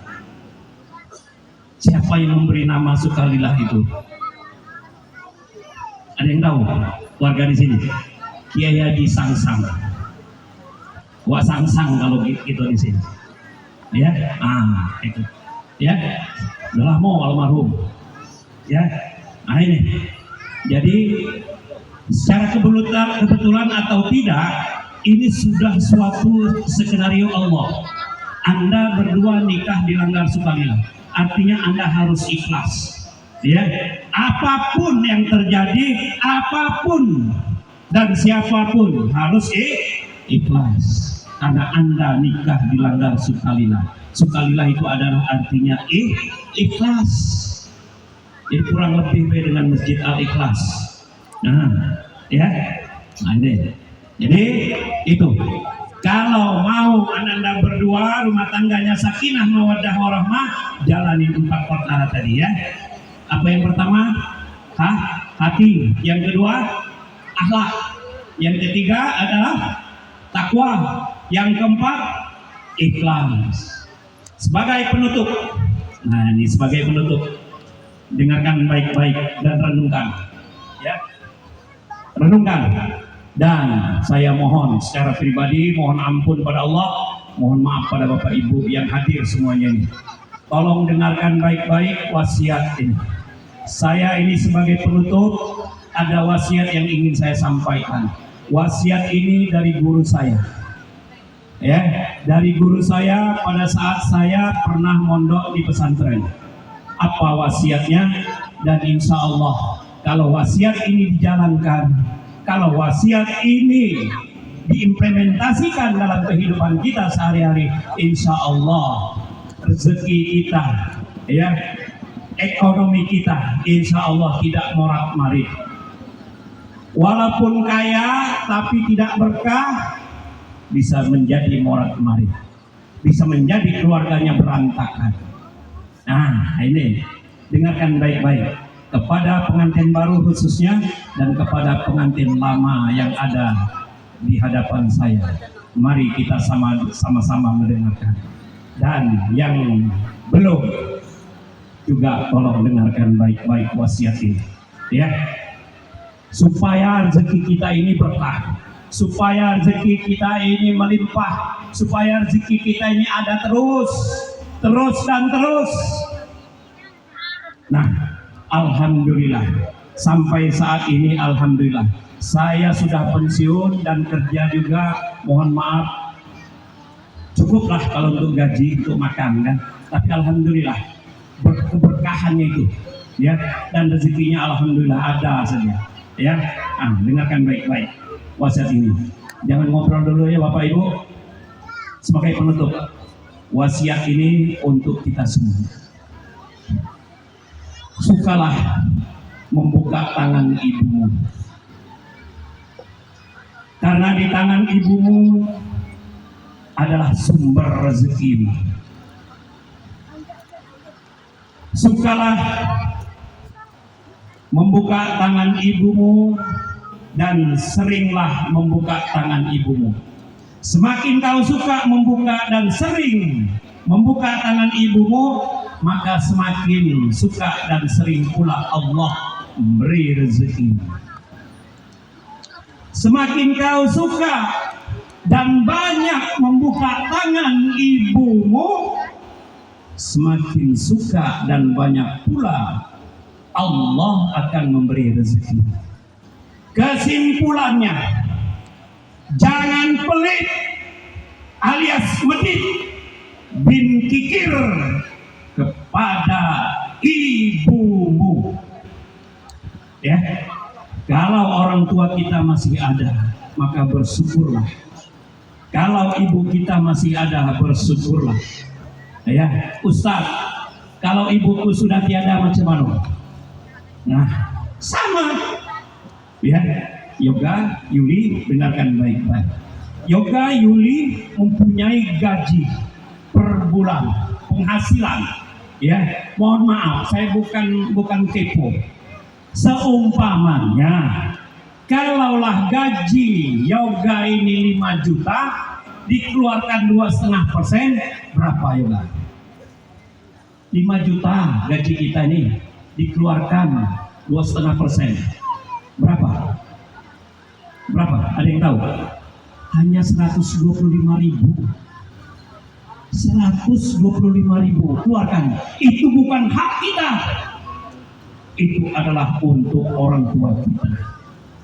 Siapa yang memberi nama sukalillah itu? Ada yang tahu? Warga di sini, Kiai Haji Sangsang. Wah Sangsang kalau gitu di sini. Ya, itu. Ya, udah mau almarhum. Ya, nah ini. Jadi secara kebetulan atau tidak, ini sudah suatu skenario Allah. Anda berdua nikah dilanggar sukalillah, artinya Anda harus ikhlas. Ya, apapun yang terjadi, apapun dan siapapun harus ikhlas. Karena Anda nikah dilanggar sukalillah. Sukalillah itu adalah artinya ikhlas. Jadi kurang lebih beda dengan Masjid Al-Ikhlas. Nah, ya, nah ini. Jadi itu. Kalau mau Ananda berdua rumah tangganya sakinah, mawaddah, warahmah, jalani 4 perkara tadi ya. Apa yang pertama? Hati. Yang kedua, akhlak. Yang ketiga adalah takwa. Yang keempat, ikhlas. Sebagai penutup, nah ini sebagai penutup, dengarkan baik-baik dan renungkan, ya, renungkan. Dan saya mohon secara pribadi, mohon ampun pada Allah, mohon maaf pada Bapak Ibu yang hadir semuanya ini. Tolong dengarkan baik-baik wasiat ini. Saya ini sebagai penutup, ada wasiat yang ingin saya sampaikan. Wasiat ini dari guru saya. Ya, dari guru saya pada saat saya pernah mondok di pesantren. Apa wasiatnya? Dan insya Allah kalau wasiat ini dijalankan, kalau wasiat ini diimplementasikan dalam kehidupan kita sehari-hari, insya Allah rezeki kita, ya, ekonomi kita, insya Allah tidak morat-marit. Walaupun kaya tapi tidak berkah, bisa menjadi morat-marit, bisa menjadi keluarganya berantakan. Nah ini, dengarkan baik-baik kepada pengantin baru khususnya dan kepada pengantin lama yang ada di hadapan saya. Mari kita sama-sama mendengarkan. Dan yang belum juga tolong dengarkan baik-baik wasiat ini, ya. Supaya rezeki kita ini berkah, supaya rezeki kita ini melimpah, supaya rezeki kita ini ada terus dan terus. Nah, alhamdulillah sampai saat ini alhamdulillah saya sudah pensiun dan kerja juga. Mohon maaf, cukuplah kalau untuk gaji, untuk makan kan. Tapi alhamdulillah keberkahannya itu, ya, dan rezekinya alhamdulillah ada saja, ya. Dengarkan baik-baik wasiat ini. Jangan ngobrol dulu ya Bapak Ibu. Sebagai penutup, wasiat ini untuk kita semua. Sukalah membuka tangan ibumu, karena di tangan ibumu adalah sumber rezekimu. Sukalah membuka tangan ibumu dan seringlah membuka tangan ibumu. Semakin kau suka membuka dan sering membuka tangan ibumu, maka semakin suka dan sering pula Allah memberi rezeki. Semakin kau suka dan banyak membuka tangan ibumu, semakin suka dan banyak pula Allah akan memberi rezeki. Kesimpulannya, jangan pelit alias medit bin kikir kepada ibumu. Ya, kalau orang tua kita masih ada, maka bersyukurlah. Kalau ibu kita masih ada, bersyukurlah. Ya, Ustaz, kalau ibuku sudah tiada macam mana? Nah, sama. Ya, Yoga Yuli, dengarkan baik-baik. Yoga Yuli mempunyai gaji per bulan, penghasilan. Ya, mohon maaf, saya bukan kepo. Seumpamanya, kalaulah gaji Yoga ini 5 juta, dikeluarkan 2,5%, berapa Yoga? 5 juta gaji kita ini dikeluarkan 2,5%, berapa? Ada yang tahu? Hanya 125.000. 125.000 keluarkan. Itu bukan hak kita. Itu adalah untuk orang tua kita,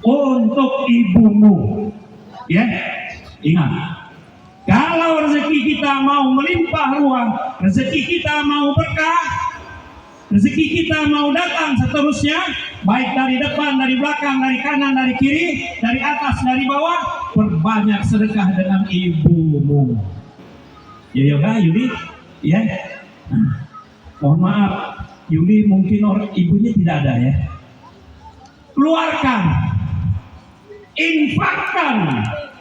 untuk ibumu. Ya, ingat, kalau rezeki kita mau melimpah ruah, rezeki kita mau berkah, rezeki kita mau datang seterusnya, baik dari depan, dari belakang, dari kanan, dari kiri, dari atas, dari bawah, perbanyak sedekah dengan ibumu. Ya Yoga Yuli, ya. Mohon maaf, Yuli mungkin ibunya tidak ada ya. Keluarkan, infakkan,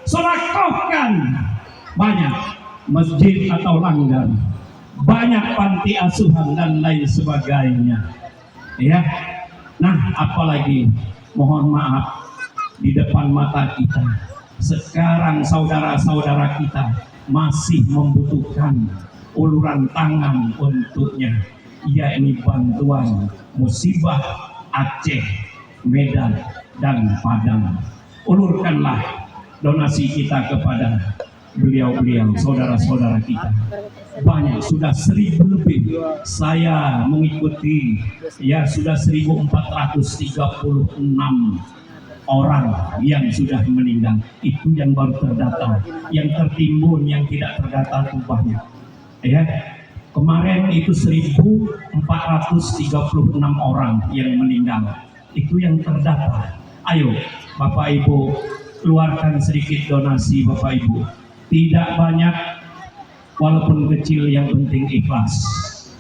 sedekahkan banyak masjid atau langgar, banyak panti asuhan dan lain sebagainya. Ya. Nah, apalagi mohon maaf, di depan mata kita sekarang saudara-saudara kita masih membutuhkan uluran tangan untuknya, yakni bantuan musibah Aceh, Medan, dan Padang. Ulurkanlah donasi kita kepada beliau-beliau, saudara-saudara kita. Banyak, sudah 1.000 lebih. Saya mengikuti, ya sudah 1.436 orang yang sudah meninggal. Itu yang baru terdata. Yang tertimbun, yang tidak terdata itu banyak. Ya, kemarin itu 1.436 orang yang meninggal. Itu yang terdata. Ayo, Bapak Ibu, keluarkan sedikit donasi Bapak Ibu. Tidak banyak, walaupun kecil, yang penting ikhlas.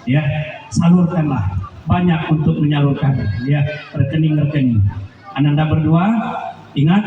Ya, salurkanlah. Banyak untuk menyalurkan. Ya, rekening-rekening. Ananda berdua, ingat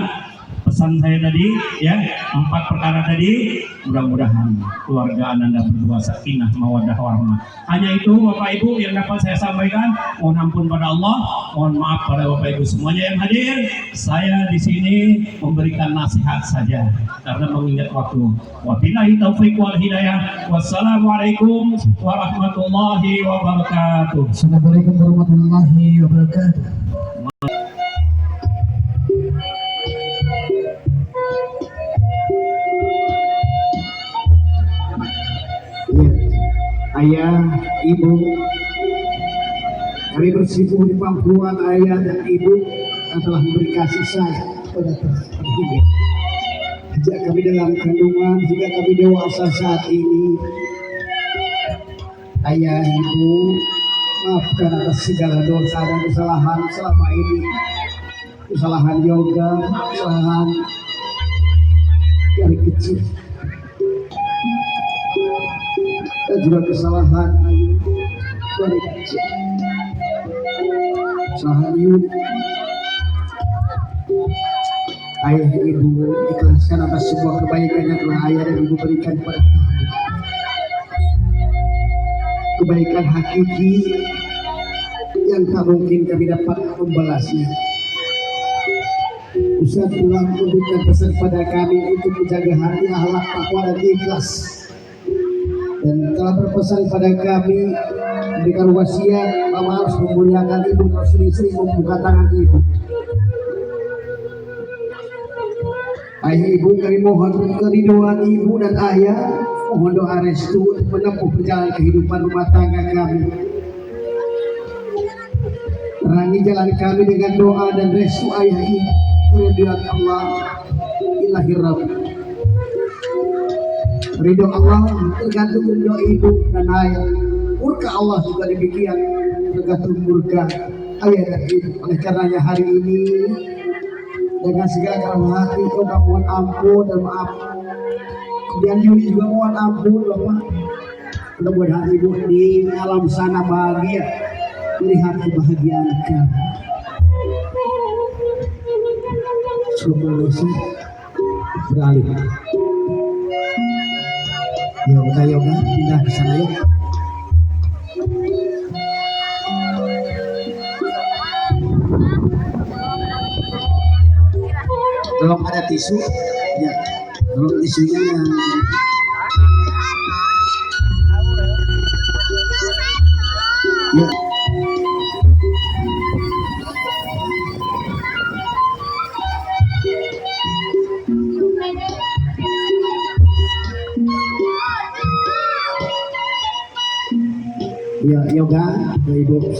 pesan saya tadi ya, 4 perkara tadi, mudah-mudahan keluarga Ananda berdua sakinah mawaddah warahmah. Hanya itu Bapak Ibu yang dapat saya sampaikan. Mohon ampun pada Allah, mohon maaf pada Bapak Ibu semuanya yang hadir. Saya di sini memberikan nasihat saja karena mengingat waktu. Wabillahi taufiq wal hidayah. Wassalamualaikum warahmatullahi wabarakatuh. Assalamualaikum warahmatullahi wabarakatuh. Ayah, ibu, kami bersimpuh di pangkuan ayah dan ibu yang telah memberi kasih sayang kepada kami. Sejak kami dalam kandungan hingga kami dewasa saat ini, ayah, ibu, maafkan atas segala dosa dan kesalahan selama ini, kesalahan yoga, kesalahan dari kecil, dan juga kesalahan dari kecil, kesalahan Yudi. Ayah ibu ikhlaskan atas sebuah kebaikan yang telah ayah dan ibu berikan kepada kami, kebaikan hakiki yang tak mungkin kami dapat membalasnya. Ustaz ulang memberikan pesan pada kami untuk menjaga hati, akhlak, takwa dan ikhlas, dan telah berpesan pada kami memberikan wasiat bahwa harus memuliakan ibu dan sering-sering membuka tangan ibu. Ayah ibu, kami mohon keriduan ibu dan ayah, mohon doa restu untuk menempuh perjalanan kehidupan rumah tangga kami. Terangi jalan kami dengan doa dan restu ayah ibu. Keridhaan Allah ilahi Rabb. Ridho Allah tergantung ridho ibu dan ayah. Murka Allah juga demikian, tergantung murka ayah dan ibu. Oleh karenanya hari ini dengan segala kerendahan hati Yoga mohon ampun dan maaf. Kemudian Yuli juga mohon ampun Bapak. Mudah-mudahan ibu di alam sana bahagia melihat kebahagiaan kami. Sebelum beralih. Yoga pindah ke sana ya. Kalau ada tisu, ya. Kalau tisunya yang ya. Ya, yoga, ke ibu, ke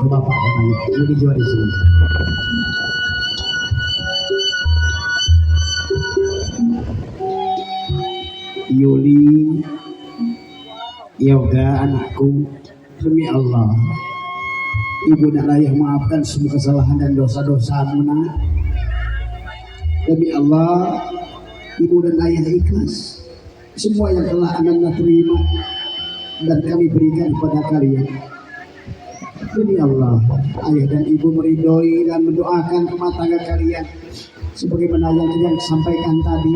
bapak, katanya. Ini dijual di sini. Yuli, yoga, anakku, demi Allah, ibu dan ayah maafkan semua kesalahan dan dosa-dosamu, nak. Demi Allah, ibu dan ayah ikhlas semua yang telah Anda terima dan kami berikan kepada kalian. Demi Allah, ayah dan ibu meridhoi dan mendoakan rumah tangga kalian sebagaimana yang disampaikan tadi,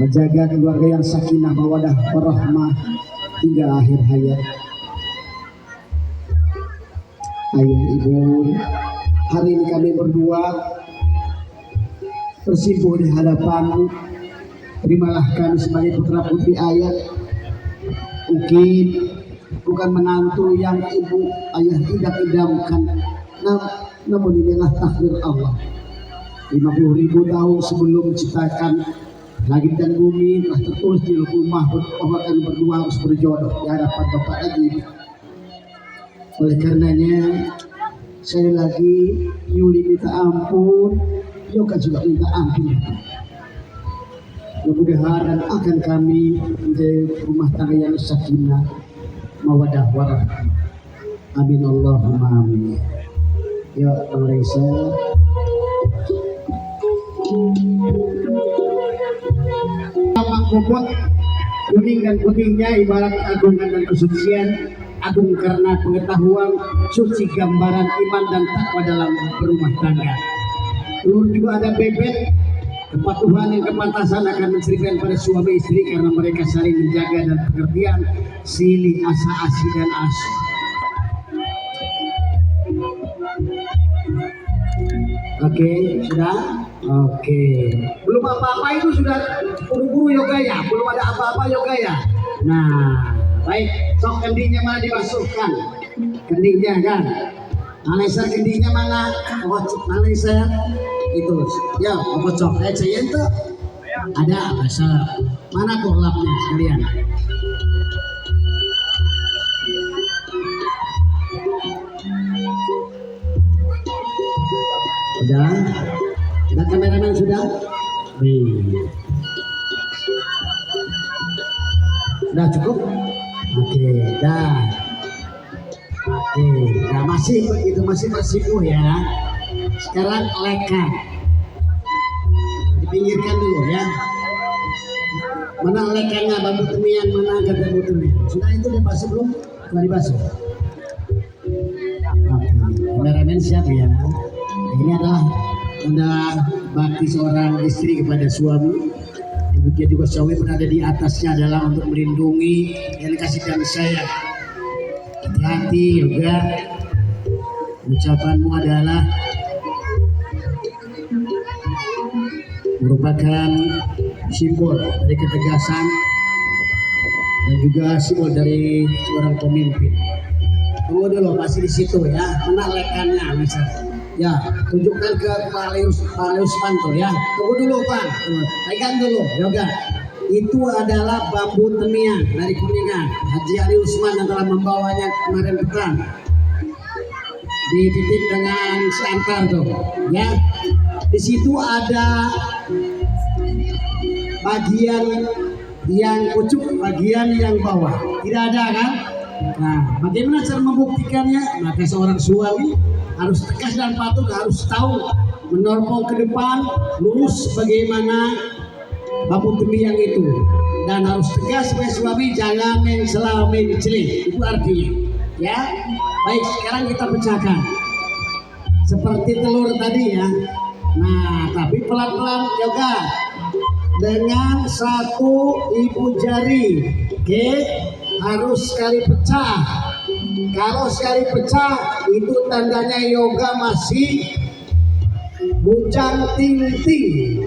menjaga keluarga yang sakinah mawaddah warahmah hingga akhir hayat. Ayah ibu, hari ini kami berdua bersimpuh di hadapanmu. Terimalah kami sebagai putra putri ayah. Mungkin bukan menantu yang ibu ayah tidak idamkan, namun inilah takdir Allah. 50.000 tahun sebelum menciptakan langit dan bumi telah tertulis di Lauhul Mahfuz bahwa kami berdua harus berjodoh di hadapan Bapak dan Ibu. Oleh karenanya, sekali lagi Yuli minta ampun, Yoga juga minta ampun. Mudah-mudahan akan kami menjadi rumah tangga yang sakinah mawaddah warahmah. Amin Allahumma amin. Ya Malaysia. Tamak bobot kuning dan putihnya ibarat agungan dan kesucian. Agung karena pengetahuan, suci gambaran iman dan takwa dalam berumah tangga. Telur juga ada bebek. Kepatuhan dan kepantasan akan menceritakan pada suami istri karena mereka saling menjaga dan pengertian silih asa asi dan asu. Oke, sudah? Oke. Belum apa-apa itu sudah buru-buru yoga ya? Belum ada apa-apa yoga ya? Nah, baik. Sok kendingnya mana dibasuhkan? Kendingnya kan? Malaysia kendingnya mana? Malaysia itu. Ya, kocok. Saya itu ada asal. Mana tuh lapnya sekalian? Sudah? Sudah kameramen sudah? Sudah cukup? Oke, dah. Oke, nah masih begitu masih ya. Sekarang lekan. Dipinggirkan dulu ya. Mana lekannya bambu temian, mana agak bambu temian. Sudah itu dibasuh belum? Sudah dibasuh. Oke, kameramen siap ya. Ini adalah tanda bakti seorang istri kepada suami. Demikian juga suami berada di atasnya adalah untuk melindungi dan kasihkan sayang. Hati-hati juga. Ucapanmu adalah merupakan simbol dari ketegasan dan juga simbol dari seorang pemimpin. Tunggu dulu, masih di situ ya. Mana lekannya misalnya? Ya, tunjukkan ke Pak Leusmanto ya. Tunggu dulu Pak, pegang dulu, yoga. Itu adalah bambu temian dari Kuningan. Haji Ali Usman yang telah membawanya kemarin petang. Dititip dengan si Antar tuh, ya. Di situ ada bagian yang pucuk, bagian yang bawah. Tidak ada kan? Nah, bagaimana cara membuktikannya? Maka seorang suami harus tegas dan patuh, harus tahu menorong ke depan, lurus bagaimana bambu temiang itu, dan harus tegas sebagai suami, jangan mencela mencelik. Itu artinya, ya. Baik, sekarang kita pecahkan seperti telur tadi ya. Nah, tapi pelan-pelan juga dengan satu ibu jari, oke, harus sekali pecah. Kalau sekali pecah itu tandanya yoga masih bujang ting-ting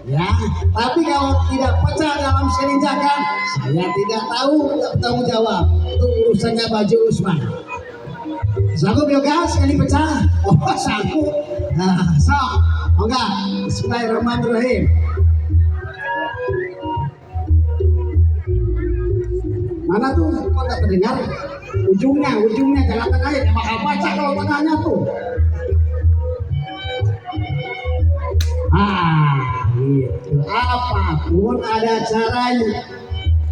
ya. Tapi kalau tidak pecah dalam selinjakan, saya tidak tahu, tidak bertanggung jawab. Itu urusannya Baju Usman. Sanggup yoga sekali pecah? Oh sanggup. Nah, sok. Oh enggak. Bismillahirrahmanirrahim. Mana tuh? Kok nggak terdengar? Ujungnya jangan tengahnya. Bakal baca kalau tengahnya tuh. Gitu. Apapun ada caranya.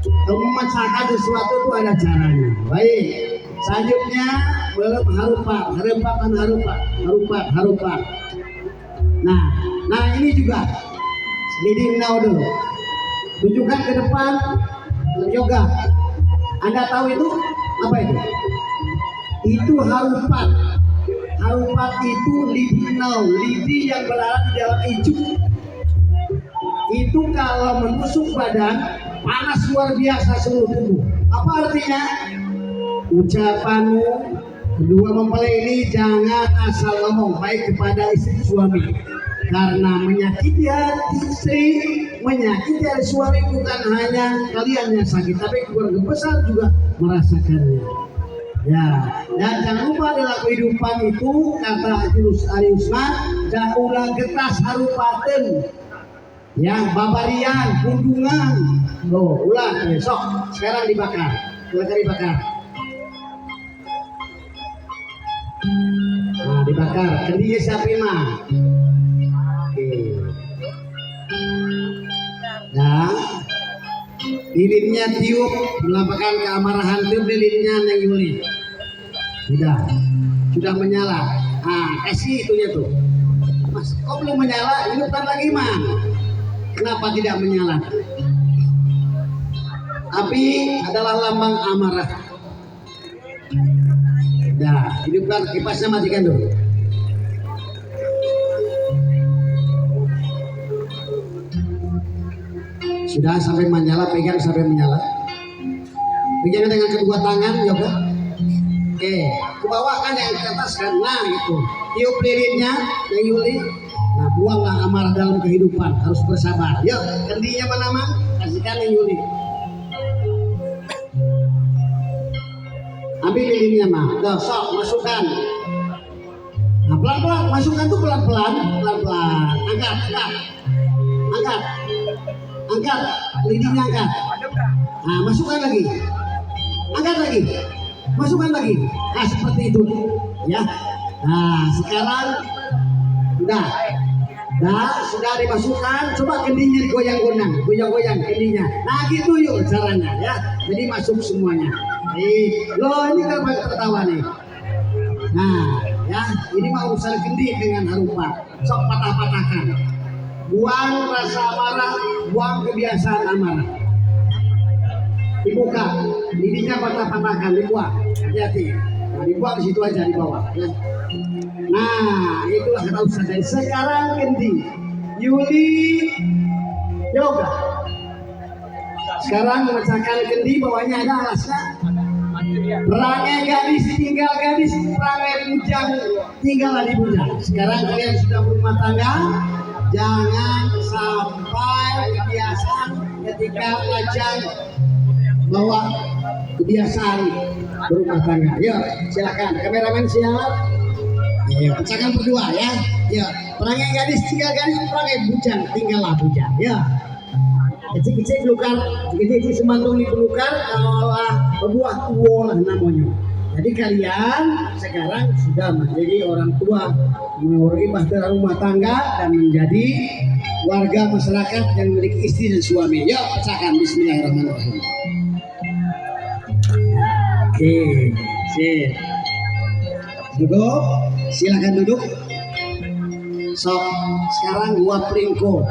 Untuk memecahkan sesuatu itu ada caranya. Baik. Selanjutnya belum harupat. Nah ini juga. Leading now dulu. Tunjukkan ke depan yoga. Anda tahu itu apa itu? Itu harupat. Harupat itu lidi now, lidi yang berada di dalam ijuk. Itu kalau menusuk badan panas luar biasa seluruh tubuh. Apa artinya? Ucapanmu kedua mempelai ini jangan asal ngomong baik kepada istri suami, karena menyakiti hati istri, menyakiti hati suami bukan hanya kalian yang sakit, tapi keluarga besar juga merasakannya. Ya, dan jangan lupa dalam kehidupan itu kata Ali Usman, jaulah getas harupaten, ya babarian, kunjungan. Loh, ulang besok, sekarang dibakar, silakan dibakar. Nah, dibakar, kendihnya siapa mah? Oke. Nah, lilinnya tiup melambangkan keamarahan tiup lilinnya Neng Yuli. Sudah menyala. Nah, kasih itunya tuh. Mas, kok belum menyala? Hidupkan lagi man. Kenapa tidak menyala? Api adalah lambang amarah. Nah, hidupkan kipasnya, matikan dulu. Sudah sampai menyala, pegang sampai menyala. Pegang dengan kedua tangan, yoga. Oke, ke bawah kan yang ke atas kan. Nah itu, tiup lilinnya, yang Yuli. Nah buanglah amarah dalam kehidupan, harus bersabar. Yuk, kendinya mana mang? Kasihkan yang Yuli. Ambil lilinnya mah, udah sok masukkan. Nah pelan-pelan, masukkan tuh pelan-pelan, pelan-pelan. Angkat, lilinnya angkat. Nah masukkan lagi, angkat lagi, masukkan lagi. Nah seperti itu, ya. Nah sekarang sudah dimasukkan. Coba kendinya goyang-goyang kendinya. Nah gitu yuk caranya, ya. Jadi masuk semuanya. Loh ini kan tertawa nih. Nah, ya, ini mah urusan kendi dengan harupa. Sok patah-patahkan. Buang rasa amarah, buang kebiasaan amarah. Dibuka, lidinya patah-patahkan, dibuang. Hati-hati. Nah, dibuang di situ aja di bawah. Ya. Nah, itulah kata Ustaz. Sekarang kendi. Yuli yoga. Sekarang memecahkan kendi, bawahnya ada alasnya. Perangai gadis tinggal gadis, perangai bujang tinggallah di bujang. Sekarang kalian sudah berumah tangga, jangan sampai kebiasaan ketika ajang bawa kebiasaan berumah tangga. Yuk silakan kameramen siap. Ya, pecahkan berdua ya. Ya, perangai gadis tinggal gadis, perangai bujang tinggallah bujang. Ya. Kecil-kecil pelukar, kecil-kecil semantung di pelukar, Allah berbuah tua lah namanya. Jadi kalian sekarang sudah menjadi orang tua, mengurus bahtera rumah tangga dan menjadi warga masyarakat yang memiliki istri dan suami. Yuk pecahkan, bismillahirrahmanirrahim. Oke, sip. Duduk, silakan duduk. Sok, sekarang gua pelingko.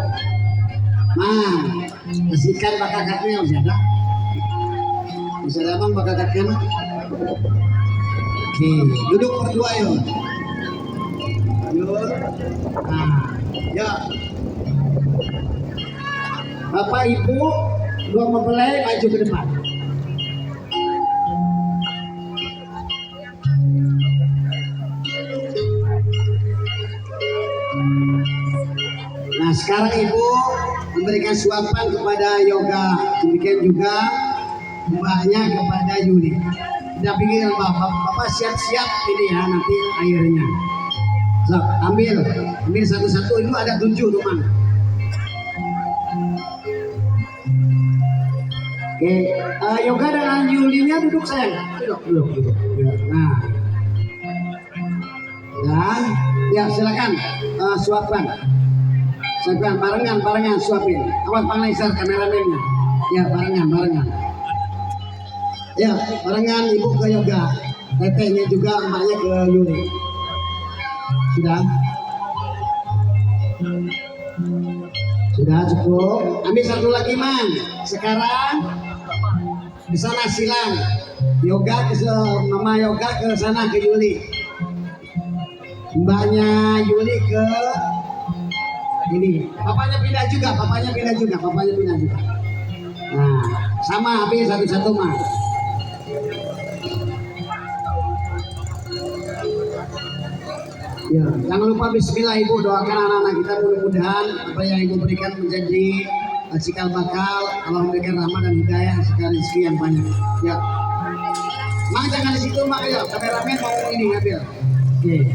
Kasihkan bakakatnya masih ada. Bisa ada bang bakakatnya? Oke, duduk berdua yuk. Nah, ya. Bapak Ibu, dua mempelai maju ke depan. Nah, sekarang Ibu memberikan suapan kepada Yoga, demikian juga mbaknya kepada Yuli. Tidak pikir bapak siap-siap ini ya nanti airnya. So, ambil satu-satu. Itu ada 7 teman. Oke, Yoga dengan Yulinya duduk sayang. Duduk. Nah, dan ya silakan suapan. Suapan barengan suapin. Awas Bang Laisar kameramennya. Ya barengan. Ya barengan Ibu ke Yoga. Tetehnya juga emaknya ke Yuli. Sudah cukup. Ambil satu lagi man. Sekarang ke sana silang. Yoga ke Mama Yoga ke sana ke Yuli. Mbaknya Yuli ke ini. Bapaknya pindah juga. Nah, sama ambil satu-satu mah. Ya, jangan lupa bismillah Ibu, doakan anak-anak kita mudah-mudahan apa yang Ibu berikan menjadi cikal bakal. Allah memberikan rahmat dan hidayah serta rezeki yang banyak. Ya. Mak jangan di situ mak, ayo kameramen mau ini ngambil. Oke.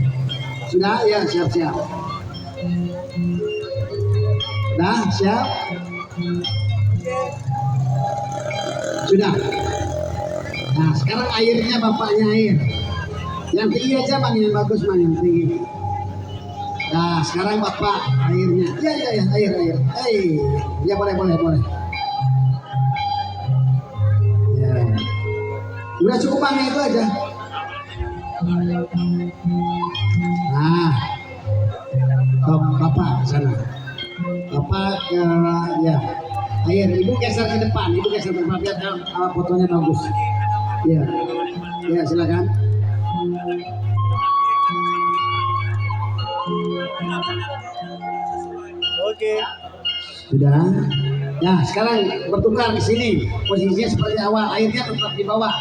Sudah ya, siap-siap. Dah siap. Sudah. Nah sekarang airnya bapaknya air. Yang tinggi aja bang, yang bagus bang, yang tinggi. Nah sekarang bapak airnya. Ya air. Ya boleh. Ya. Udah cukup bang, itu aja. Nah, bapak sana. Bapak ya air. Ibu geser ke depan biar fotonya bagus. Ya silakan. Oke. Sudah. Nah, sekarang bertukar di sini. Posisinya seperti awal, airnya tetap di bawah,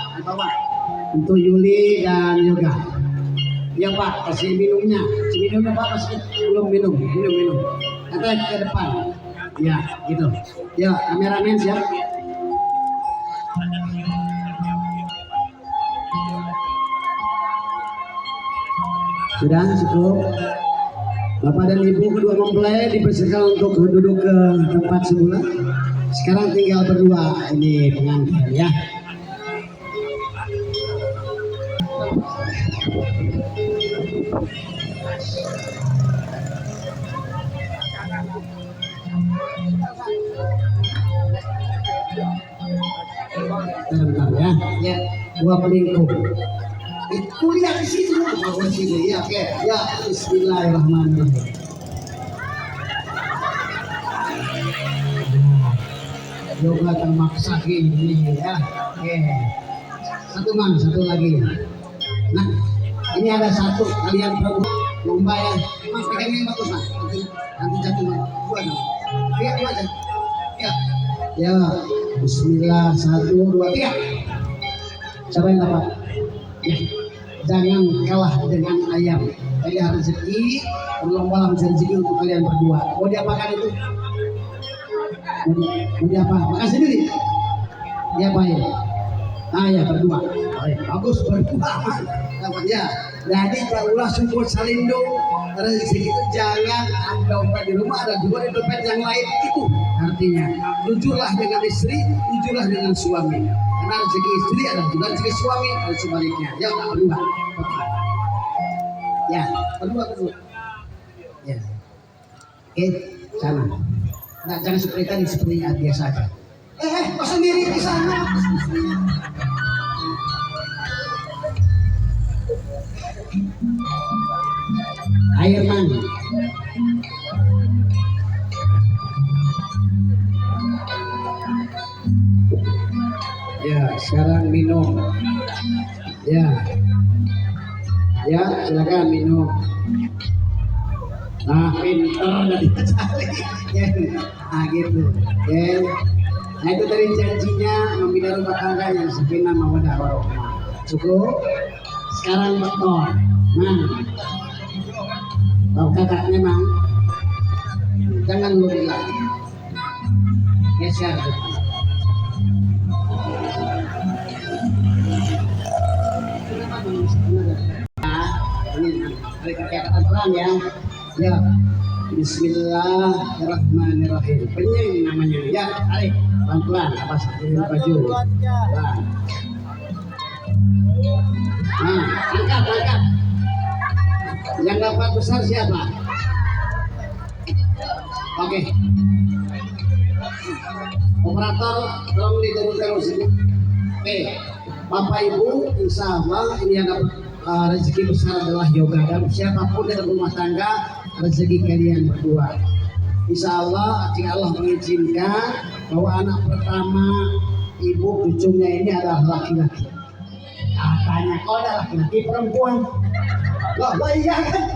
Untuk Yuli dan Yoga. Ya Pak, kasih minumnya. Si minumnya Pak masih belum minum. Nanti ke depan. Ya, gitu. Ya, kameramen siap. Sudah cukup. Bapak dan Ibu kedua mempelai dipersilakan untuk duduk ke tempat semula. Sekarang tinggal berdua ini pengantin ya. Bentar ya. Ya, dua pelingkup. Kuliah di situ, bagus sini ya, oke, ya, Bismillahirrahmanirrahim. Yoga termaksa gini ya, oke. Satu lagi. Nah, ini ada satu kalian berdua lomba ya, mas pegang ini bagus mas, nanti jatuh mas, dua aja, ya, Bismillah 1, 2, 3. Siapa yang dapat? Ya, jangan kalah dengan ayam. Kalian rezeki, berlomba rezeki untuk kalian berdua. Mau diapakan itu? Mau diapa? Makan sendiri. Diapain? Ya berdua. Bagus berdua. Ya. Jadi jauhlah syukur salindo. Rezeki itu jangan ada dompet di rumah, ada juga di dompet yang lain itu. Artinya, jujurlah dengan istri, jujurlah dengan suami. Karena rezeki istri ada juga rezeki suami, ada sebaliknya. Ya, berdua. Ya, berdua. Ya. Oke, sana. Nah, jangan seperti tadi, seperti biasa aja. Kok sendiri di sana? Air mandi. Ya, sekarang minum. Ya, silakan minum. Nah, pintar dari cari. Ya, gitu. Ya. Nah, itu dari janjinya membina rumah tangga yang sakinah mawaddah warahmah. Cukup. Sekarang betul. Nah, kalau kakak memang jangan lari lagi. Geser. Ini kata pelan ya. Ya. Bismillahirrahmanirrahim. Penyeng namanya ya. Tarik pelan-pelan apa saja baju. Nah, angkat. Yang dapat besar siapa? Oke. Operator, tolong diturunkan sini. Oke, Bapak Ibu, insya Allah ini yang dapat rezeki besar adalah Yoga dan siapapun dalam rumah tangga rezeki kalian berdua. Insya Allah, jika Allah mengizinkan bahwa anak pertama ibu cucunya ini adalah laki-laki. Katanya kau adalah laki-laki perempuan. Loh iya kan?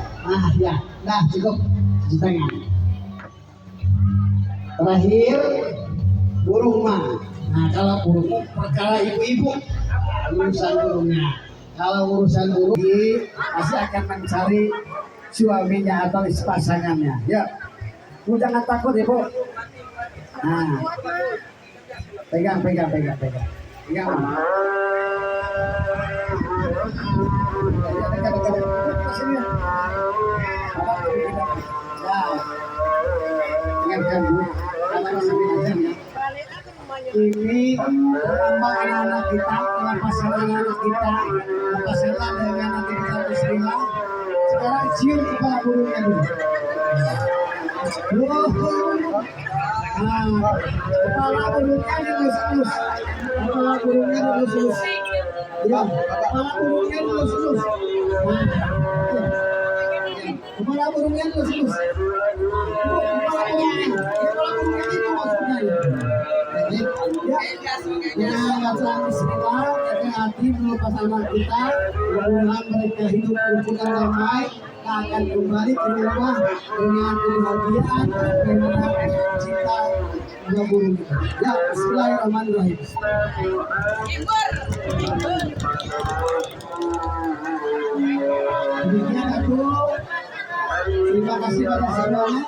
Ya, dah cukup cuci tangan. Terakhir burung mah. Nah kalau burung perkara ibu-ibu urusan burungnya. Kalau urusan burung pasti akan mencari suaminya atau pasangannya. Ya, jangan takut ibu. Nah, pegang. Ini menambah anak-anak kita, dengan pasangan anak kita, pasangan dengan nanti kita bismillah. Sekarang cium kepala burungnya dulu. Kepala burungnya dilus-lus. Kepala burungnya dilus-lus. Ya, kepala burungnya dilus-lus. Kepala burungnya dilus-lus. Kepala burungnya itu maksudnya. Ya, kata bismillah, hati-hati melupakan anak kita. Mudah-mudahan mereka hidup rukun dan damai. akan kembali ke rumah dengan kebahagiaan dan cinta gabung. Ya, bismillahirrahmanirrahim. Demikian aku. Terima kasih pada semuanya.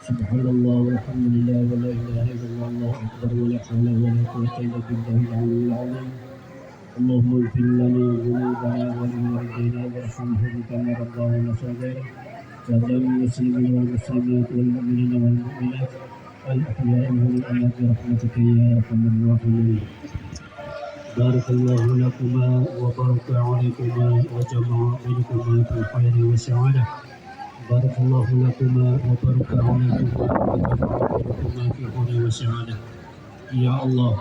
Subhanallah walhamdulillah wa la ilaha illallah Allahu akbar wa la hawla wa la quwwata illa billahi al-aliyyil azim. Allahumma ighfir lana dhunubana wa li walidayna warhamhum kama rabbawna saghira. Wa lil muslimina wal muslimat wal mu'minina wal mu'minat al-ahya'i minhum al-amwat bi rahmatika ya arhamar rahimin. Barakallahu lakuma wa baraka alaikuma wa jama'a bainakuma fil khairi wa sa'adah. Barakallahu lakuma wa baraka alaikuma wa jama'a bainakuma fil khairi wa sa'adah. Ya Allah,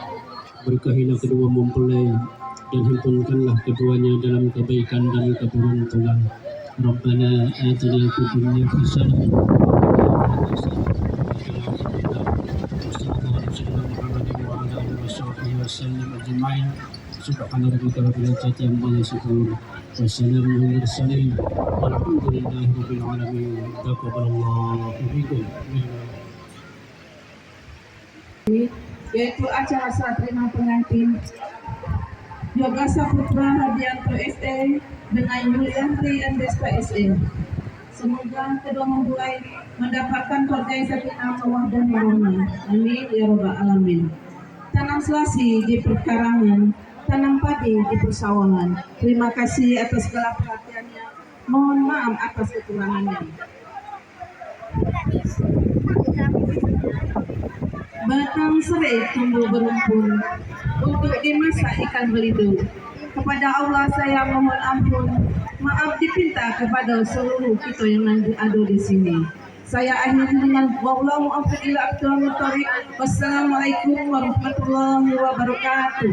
berkahilah kedua mempelai dan himpunkanlah keduanya dalam kebaikan dan keberuntungan. Rabbana atina fid dunya hasanah Subhana rabbika rabbil izzati amma yasifun wa salamun alal mursalin walhamdulillahi rabbil alamin. Taqabbalallahu minkum. Yaitu acara serah terima pengantin Yoga Saputra Hadianto SE dengan Yulianti Andesta SE. Semoga kedua mempelai mendapatkan keluarga yang sakinah mawaddah warahmah. Amin ya rabbal alamin. Tanam selasi di perkarangan, tanam padi di persawahan. Terima kasih atas segala perhatiannya. Mohon maaf atas kekurangannya. Batang serai tumbuh berumpun untuk dimasak ikan belidu. Kepada Allah saya mohon ampun, maaf dipinta kepada seluruh kita yang ada di sini. Saya akhiri dengan wallahu a'lam bishawab. Wassalamualaikum warahmatullahi wabarakatuh.